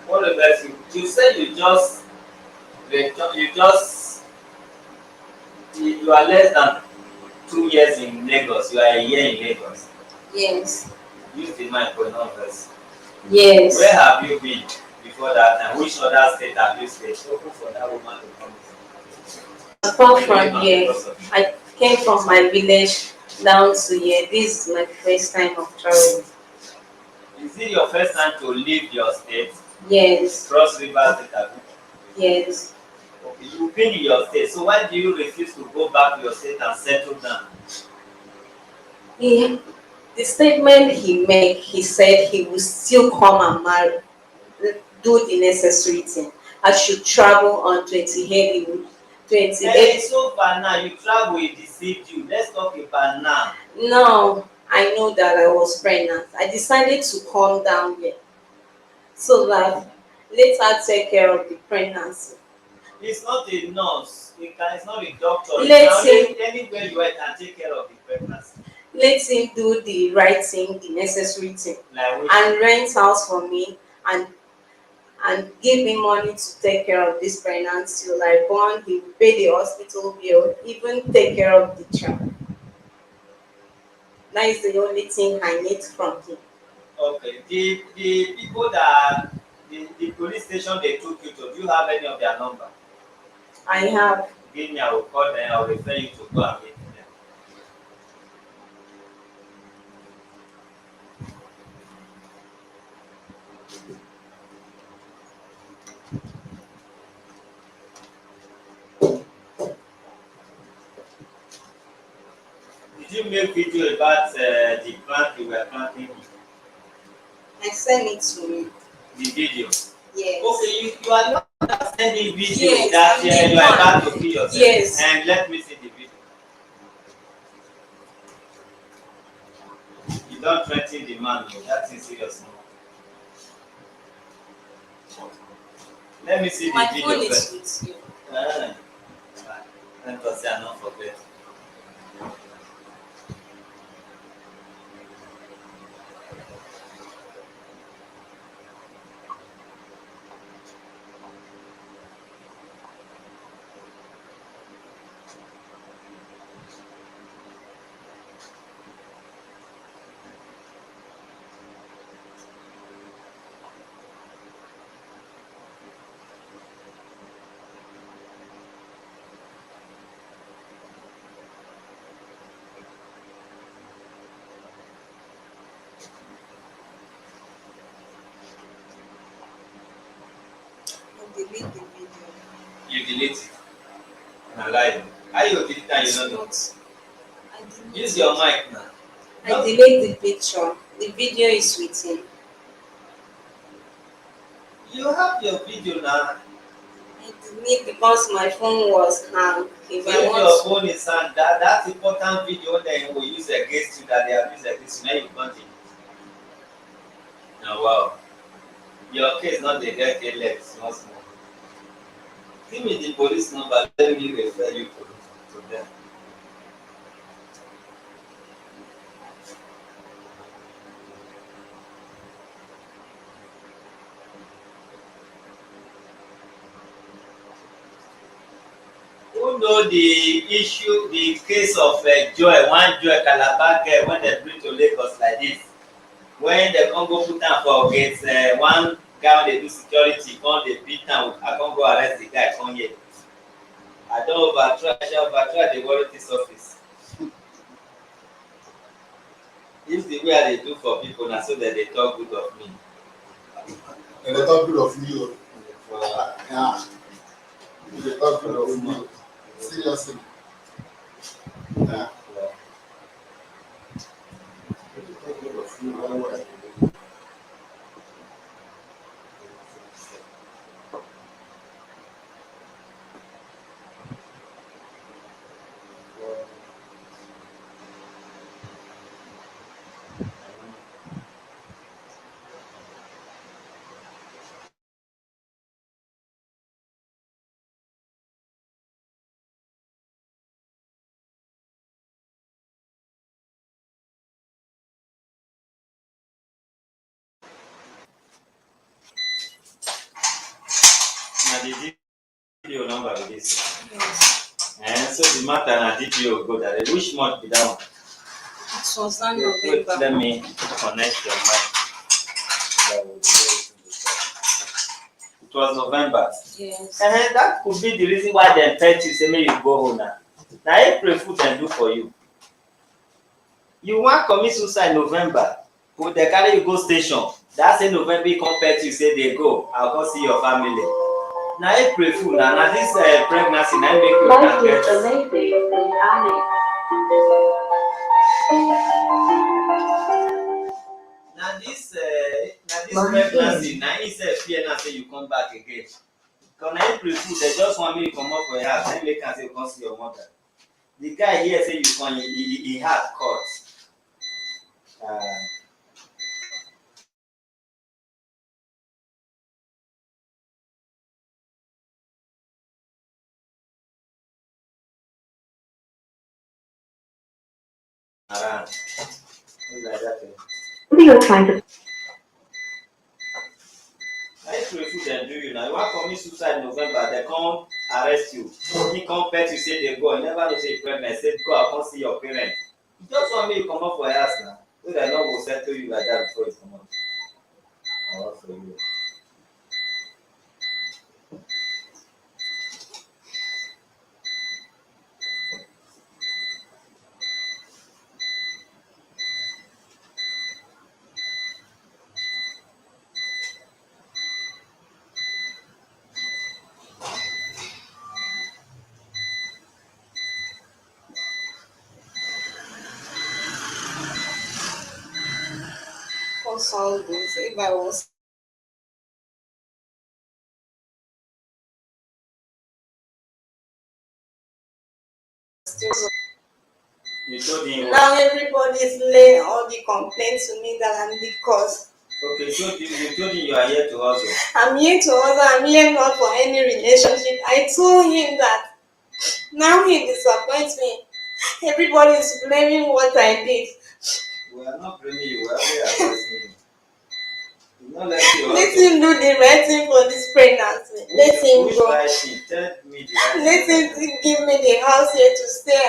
What about you? You said you are less than 2 years in Lagos. You are a year in Lagos. Yes. Use the mic for numbers. Yes. Where have you been before that time? Which other state have you stayed? Open for that woman to come. Apart from here, I came from my village down to here. This is my first time of traveling. Is it your first time to leave your state? Yes. Cross rivers state, have you? Yes. Okay, you've been in your state, so why do you refuse to go back to your state and settle down? The statement he made, he said he will still come and marry, do the necessary thing. I should travel on 28. 28. So far now, you travel, it deceived you. Let's talk about now. No, I know that I was pregnant. I decided to calm down here so that later take care of the pregnancy. It's not a nurse. It's not a doctor. Anywhere you are can take care of the pregnancy. Let him do the right thing, the necessary thing, like and rent house for me and give me money to take care of this pregnancy. Like born, he will pay the hospital bill, even take care of the child. That is the only thing I need from him. Okay. The people that the police station they took you to, do you have any of their number? I have. Give me, I will call them, I will refer you to go and meet them. you make video about the plant you were planting? I send it to you. The video. Yes. Okay, you are not sending video Yes, that I'm you the are one. about to kill yourself. Yes. And let me see the video. You don't threaten the man, no. That is serious. No? Let me see the My video phone is first. with you. Ah, let us say I not forget. I'll delete the video. You delete it. Na lie. How you delete and you It's don't know? not. I delete Use it. your mic now. I delete the picture. The video is with him. You have your video now. I delete because my phone was hung. If So I if want your to, phone is on that important video then will use against you that they have used against you, now you can't delete. Now wow. Your case not the get left, small small. Give me the police number, let me refer you to them. Who know the issue, the case of Joy, one Joy Calabar girl when they bring to Lagos like this? When they come go put am for gate, one guy wey dey do security come dey beat am, I come go arrest the guy come here. I don overtry, dey worry this office. If the way I dey do for people na so dem dey talk good of me. And they talk good of you. For Yeah. They talk good of you. Seriously. Yeah. They talk good of you very well. na the DPO number be this. yes. So the matter na DPO go direct. Which month be that one? It was that Wait, November. let me connect your mic. That will be very simple. It was November. Yes. That could be the reason why dem tell you say make you go home now. Na April fool dem do for you. You wan commit suicide November, go dey carry you go station. That same November e come pet you say dey go, I go see your family. Na April fool na this pregnancy na make you Life get. is amazing and charming. Na this pregnancy na im sef fear now say you come back again. Because na April fool dem just want make you comot for your house, then make am say you come see your mother. The guy hear say you come, he heart cut. Around. Like that. Maybe you're trying to. Na April fool dem do you now. You wan commit suicide November, dem come arrest you. He come pet you say dey go, you never know say you pregnant, say go I come see your parents. You just want make you comot for your house now, so dem no go settle you like that before you comot. Or for you. sound good if I was still. You told him what? Now everybody is laying all the complaints to me that I'm the cause. Okay, so you told him you are here to hustle. I'm here to hustle. I'm here not for any relationship. I told him that. Now he disappoints me. Everybody is blaming what I did. We are not blaming you, we are only advising you. You not let you Let hustle. him do the right thing for this pregnancy. Let him Which go. right thing? Tell me the right Let thing. him give me the house here to stay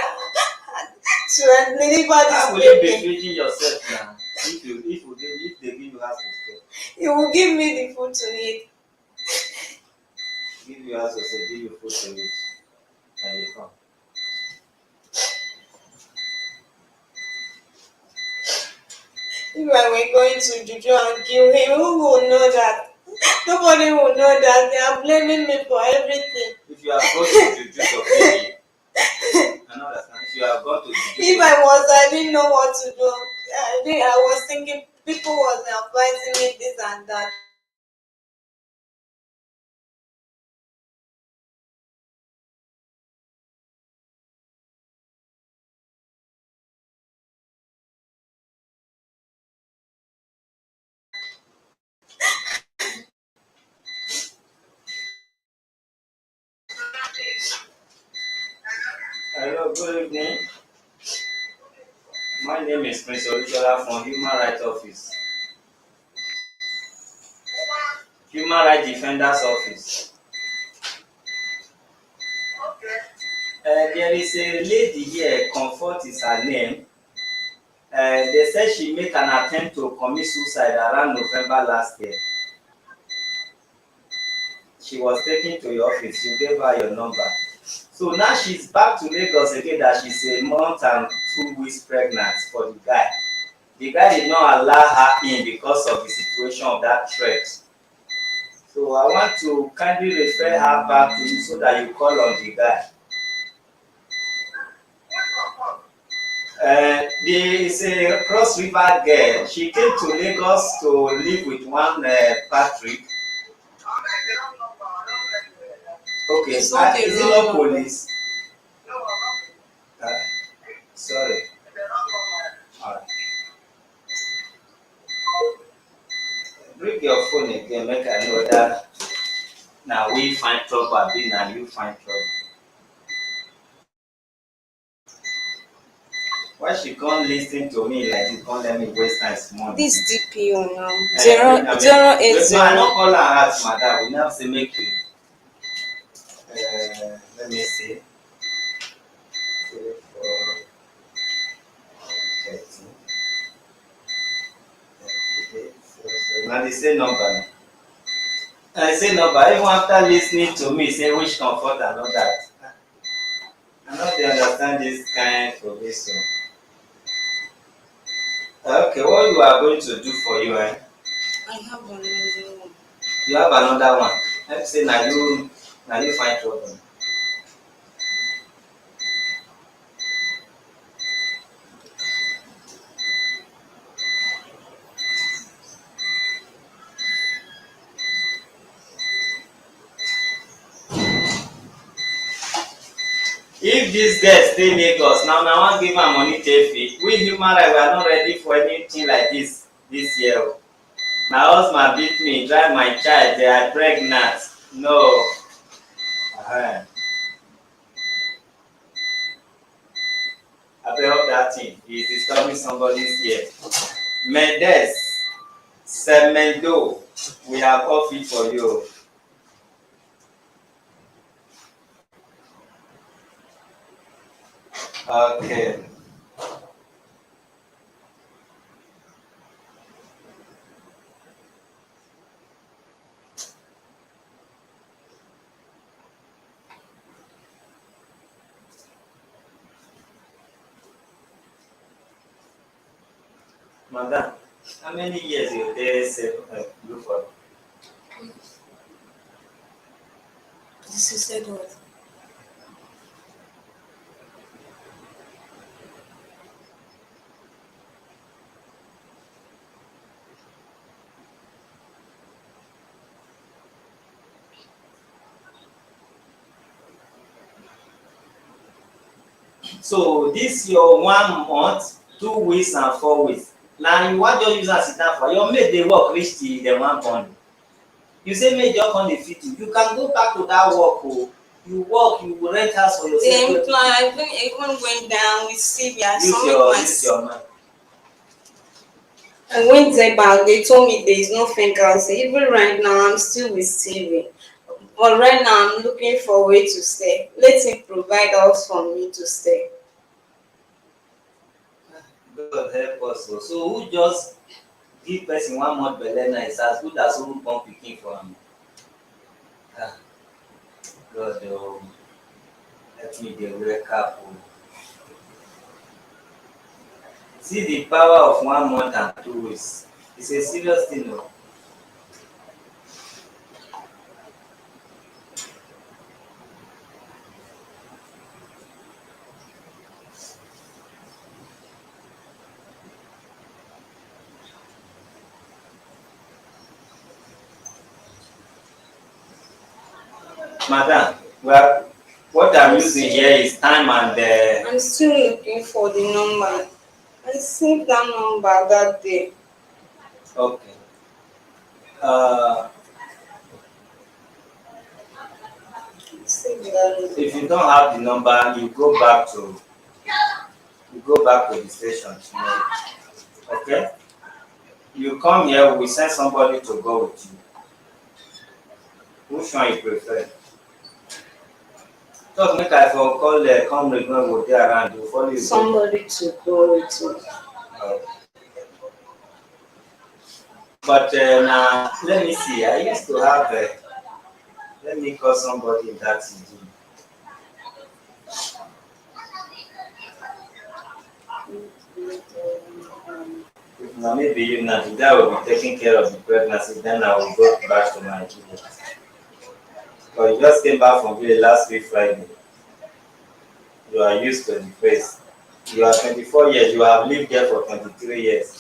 to deliver How will this you be baby. feeding yourself now? If they give you house to stay, He will give me the food to eat. give you house to stay, give you food to eat, and you come. If I were going to Juju and kill him, who will know that? Nobody will know that. They are blaming me for everything. If you have gone to Juju to feed him, I know that. If you have gone to Juju, If I didn't know what to do. I was thinking people was advising me this and that. hello, good evening. My name is Prince Olusola from Human Rights Office. Human Rights Defenders Office. There is a lady here, Comfort is her name. They said she made an attempt to commit suicide around November last year. She was taken to your office, you gave her your number. So now she's back to Lagos again that she's a month and 2 weeks pregnant for the guy. The guy did not allow her in because of the situation of that threat. So I want to kindly refer her back to you so that you call on the guy. There is a Cross River girl. She came to Lagos to live with one Patrick. Okay, It's not is the it wrong not number. police? Uh, sorry. Alright. Bring your phone again, make I know that now we find trouble, abi na you find trouble. Why she can't listen to me like you can't let me waste time small? This DPO now. I Zero eight no, I zero. don't call her out, madam. We now say make you. Let me see. 34, 13, 38, 07. Now the same number. I say number. Even after listening to me, say which comfort and all that. I no dey understand this kind of this. Okay, what you are going to do for you, eh? I have another one. You have another one. Let me say now you find trouble. If dis girl stay Lagos now, I wan give am money take feed. We human rights we are not ready for anything like this year o. My husband beat me, drive my child, they are pregnant. No. Abeg off dat thing, e is disturbing somebody's ear. Mendes, Semendo, we have off it for you. Okay. Madam, how many years you dey save look for? This is said what? So this your 1 month, 2 weeks and 4 weeks. Now you wan just use am sit down for your mate dey work reach till dem wan born you. You say make just come dey feed you can go back to that work o. You work, you go rent house for The yourself. employer even went down with CVR. Use your mind. I went there back, they told me there is no vacancy. Even right now, I'm still with CV. But right now, I'm looking for a way to stay. Let him provide us for me to stay. God help us o. So who just give person 1 month belle na is as good as who born pikin for am. Ah, God o, help me dey wake up o. See the power of 1 month and 2 weeks. It's a serious thing o. Madam, well, what I'm using here is time and I'm still looking for the number. I saved that number that day. okay. Uh, Saved that number. if you don't have the number, you go back to the station tomorrow. Okay? You come here, we send somebody to go with you. Which one you prefer? Just make I for call comrade when we dey around, you follow you. Somebody to go with me. Uh, but now, let me see. I used to have. Let me call somebody in that city. If na maybe you now, the guy will be taking care of the pregnancy, then I will go back to my village. But you just came back from village last week Friday. You are used to the place. You are 24 years, you have lived there for 23 years.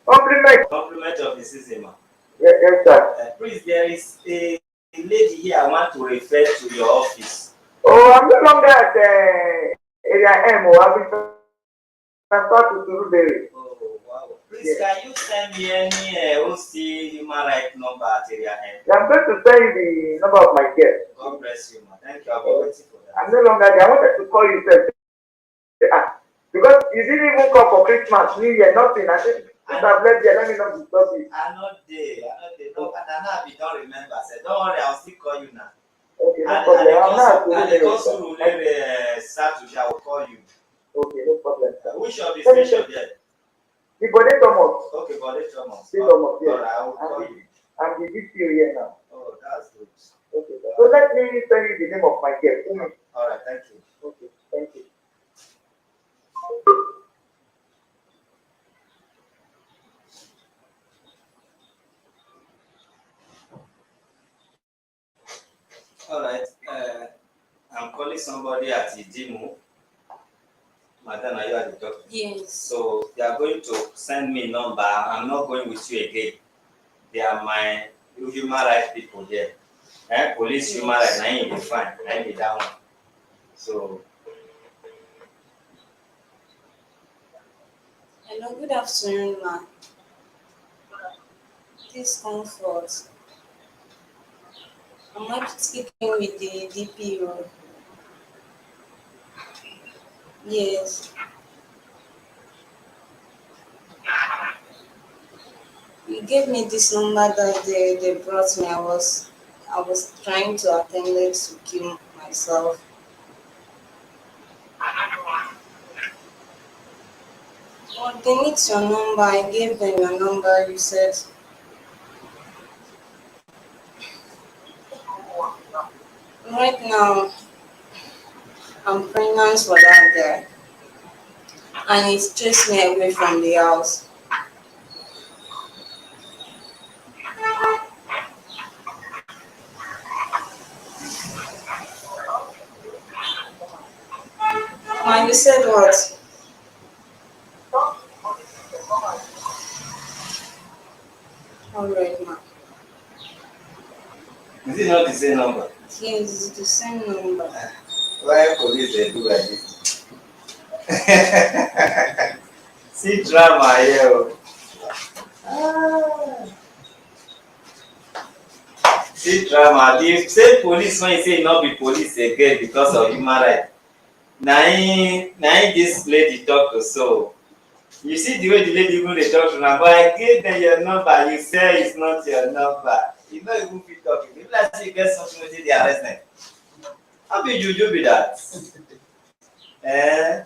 Compliment. Compliment of the season, ma. Yes, yes, sir. Please, there is a lady here I want to refer to your office. Oh, I'm no longer at area M. Oh, I've been transferred to Surubere. Oh, wow. Please, Yes. can you send me any OC human rights number at area end? I'm going to send you the number of my guest. God bless you, ma. Thank you. I'll be waiting for that. I'm no longer there. I wanted to call you, sir. Because you didn't even come for Christmas, New Year, nothing. I said, since I've left there, let me not disturb you. I'm not there. No, but I know I don't remember. Say, don't worry, I'll still call you now. Okay, no And problem. I'm not the Surubere, consul sir. Saturday, I will call you. Okay, no problem, sir. Which of the Let me station check. there? The Bode Thomas. Okay, but it's Thomas. The Thomas, yes. Alright, I will call you. I'm the DPO here now. Oh, that's good. Okay, sir. So let me tell you the name of my guest. Alright, thank you. Okay, thank you. Alright, I'm calling somebody at Idimu. Madam, are you at the top? Yes. So they are going to send me number. I'm not going with you again. They are my human rights people there. Police human rights, I ain't be fine. I ain't be that one. So Hello, good afternoon, ma. Please comfort. I'm not speaking with the DPO. Yes. You gave me this number that they brought me. I was trying to attempt it to kill myself. But they need your number. I gave them your number. You said right now I'm pregnant for that guy, and he's chased me away from the house. And you said what? All right, ma. Is it not the same number? Yes, it's the same number. Why police they do like this? See drama here. Ah. See drama. The same police when you say not be police again because of human rights. Na this lady talk to so. You see the way the lady even dey talk to now, but I gave them your number, you say it's not your number. You no even fit talk. If like say you get something wey dey arrest them. How be juju be that? Eh?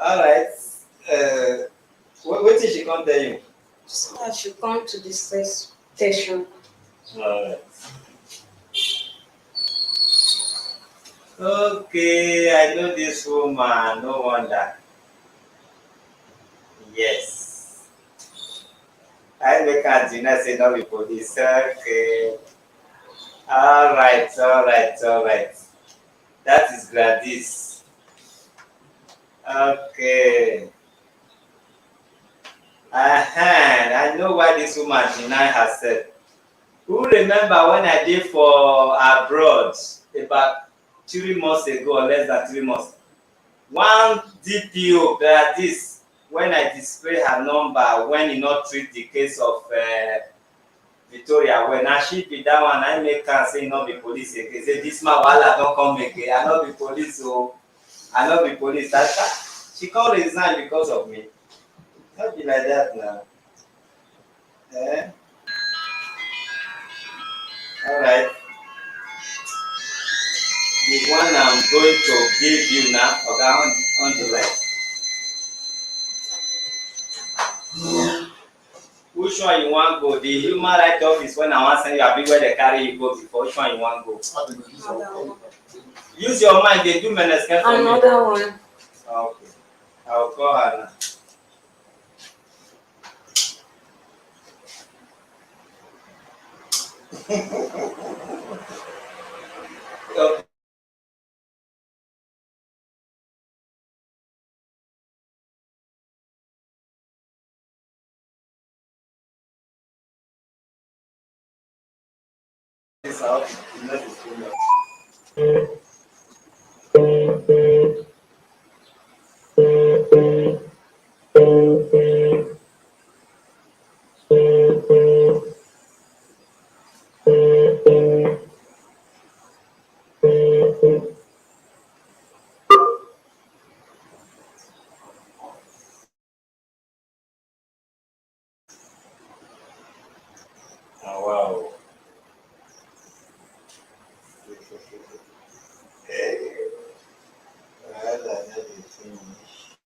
Alright. Wetin she come tell you? So I should come to the station. Alright. Okay, I know this woman, no wonder. Yes. I make her deny say no be police. Okay. Alright. That is Gladys. Okay. I know why this woman deny herself. Who remember when I did for abroad about 3 months ago or less than 3 months? One DPO that is when I display her number when he not treat the case of Victoria. When I she be that one, I make her say not be police again. Say this man wahala don't come again. I not be police, so I not be police. That she can't resign because of me. Not be like that now. Eh? Alright. The one I'm going to give you now, okay, on the right. Which one you want go? The human rights office when I want send you, I be where they carry you go before. Which one you want go? Use your mind. They do menescan for me. Another one. Okay, I'll call her now. Okay. This out. That is too much. Oh, wow. Well, that is finished.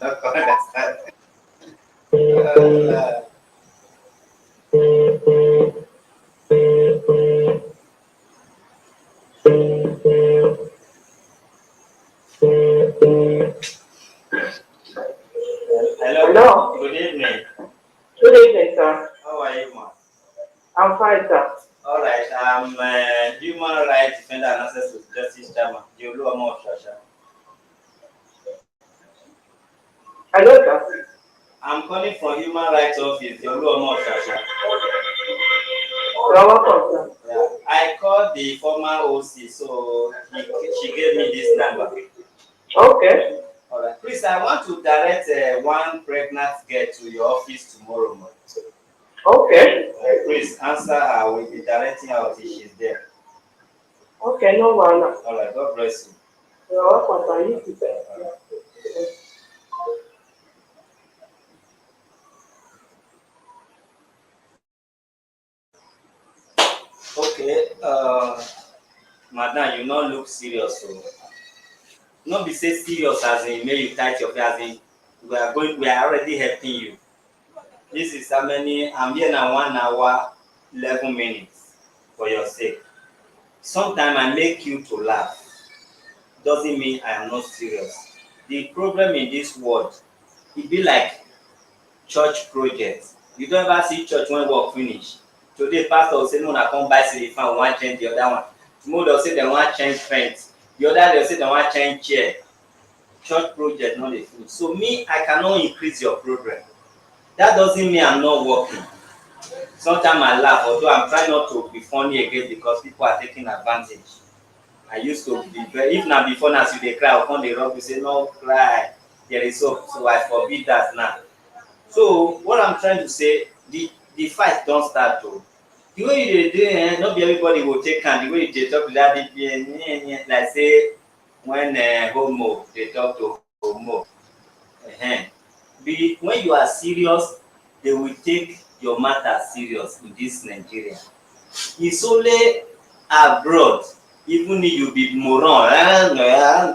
Not understand. Uh, Hello. Hello. Good evening. Good evening, sir. How are you, ma? I'm fine, sir. All right. I'm human rights defender and access to justice chairman. You look more Shasha. Hello, sir. I'm calling from human rights office. You look more Shasha. You're welcome, sir. Yeah. I called the former OC, so she gave me this number. Okay. All right. Please, I want to direct one pregnant girl to your office tomorrow morning. Okay. Please answer her. We'll be directing her until she's there. Okay, no one. All right, God bless you. You're welcome, sir. You too, sir. Yeah. Okay, madam, you not look serious, so not be say serious as in make you tight your face as in we are already helping you. This is how many I'm here now 1 hour 11 minutes for your sake. Sometimes I make you to laugh. Doesn't mean I am not serious. The problem in this world, it be like church project. You don't ever see church when work finish. Today pastor will say no na come buy ceiling fan, we wan change the other one. Tomorrow they'll say they wan change fence. The other they'll say they wan change chair. Church project no dey finish. So me I cannot increase your problem. That doesn't mean I'm not working. Sometimes I laugh although I'm trying not to be funny again because people are taking advantage. I used to be very if na before na as you dey cry I go come dey rub you say no cry there is hope, so I forbid that now. So what I'm trying to say, the fight don start o. The way you dey do no be everybody go take am. The way you dey talk to that DPN like say when homo dey talk to homo. Be when you are serious they will take your matter serious in this Nigeria. It's only abroad even if you be moron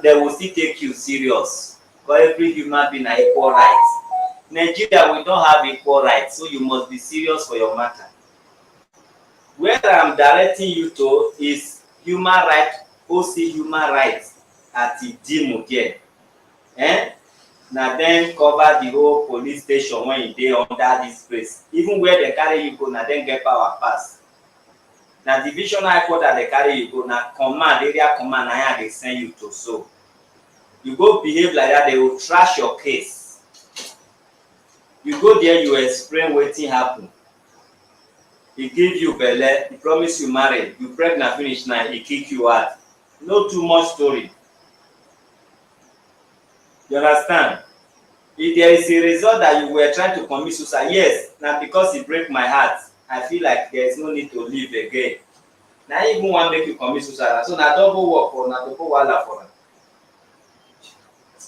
they will still take you serious because every human being na equal right. Nigeria we don't have equal rights, so you must be serious for your matter. Where I'm directing you to is human rights, OC human rights at Idimu there. Na then cover the whole police station when you dey under this place. Even where they carry you go, na then get power pass. Na divisional headquarters they carry you go, na command, area command, na here they send you to so. You go behave like that, they will trash your case. You go there, you explain wetin happen. He give you belle, he promise you marriage, you pregnant finish now, he kick you out. No too much story. You understand? If there is a result that you were trying to commit suicide, yes, na because he break my heart. I feel like there is no need to live again. Na even wan make you commit suicide, so na double work for na double wahala for am.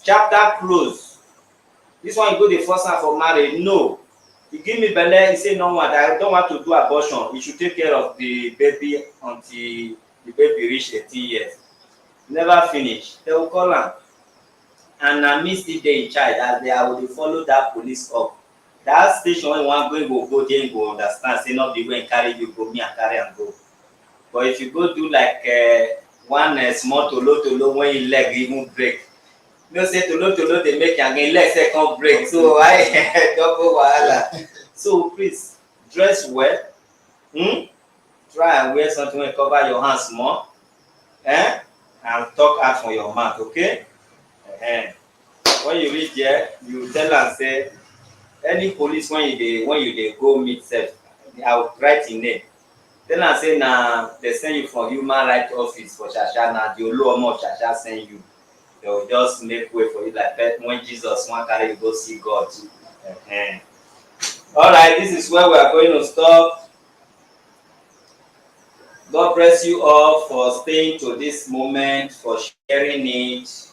Chapter close. This one you go dey force am for marriage, no. He give me belle, he say no want, I don't want to do abortion. He should take care of the baby until the baby reach 18 years. Never finish. They will call am. And na me still dey in charge as they I will follow that police up. That station wey you wan go there, you go understand say no be wey carry you go, me and carry am go. But if you go do like one small tolo when your leg even break, you know say tolo dey make am again, leg sef come break, so I double wahala. So please dress well, try and wear something wey cover your hand small, and talk out from your mouth, okay? When you reach there, you tell am say any police when you dey go meet sef, I will write im name. Tell am say na dey send you from human rights office for Shasha, na the Oluomo of Shasha send you. They will just make way for you like when Jesus wan carry you go see God. All right, this is where we are going to stop. God bless you all for staying to this moment, for sharing it.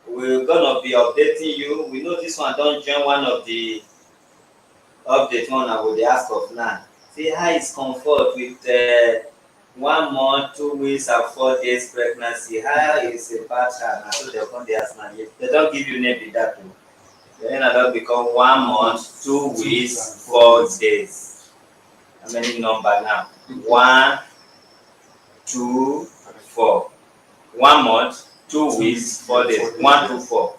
We're gonna be updating you. We know this one don join one of the update one I will ask of now. Say how is comfort with 1 month, 2 weeks, and 4 days pregnancy? How is a partner? So they come dey ask now. They don't give you name be that too. Then I don't become 1 month, 2 weeks, 4 days. How many number now? 1, 2, 4. 1 month, 2 weeks, 4 days. 1 to 4.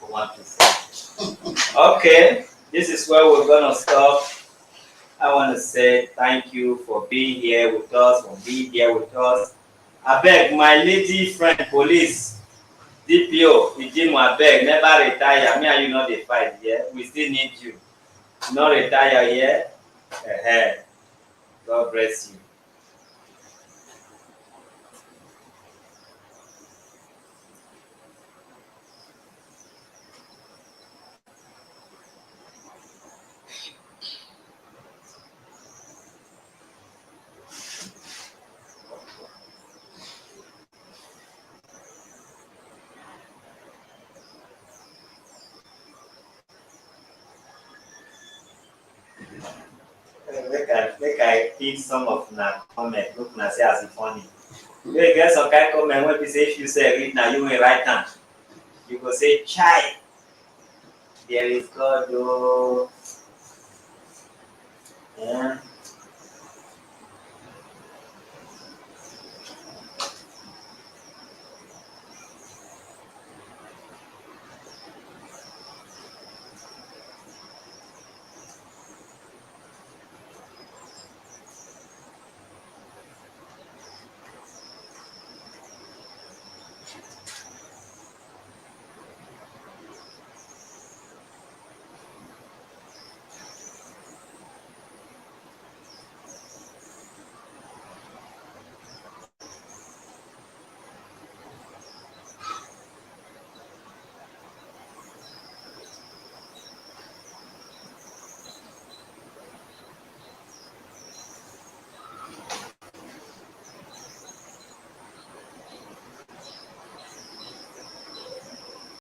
1 to 4. Okay, this is where we're gonna stop. I want to say thank you for being here with us, Abeg, my lady friend, police, DPO, Ijimu, abeg, never retire. Me and you no dey fight, yeah? We still need you. No retire, yeah? God bless you. I pick some of una comment, look una say as e funny. You get some kind comment wey be say if you say read na you wey write am, you go say chai, there is God oh. Yeah.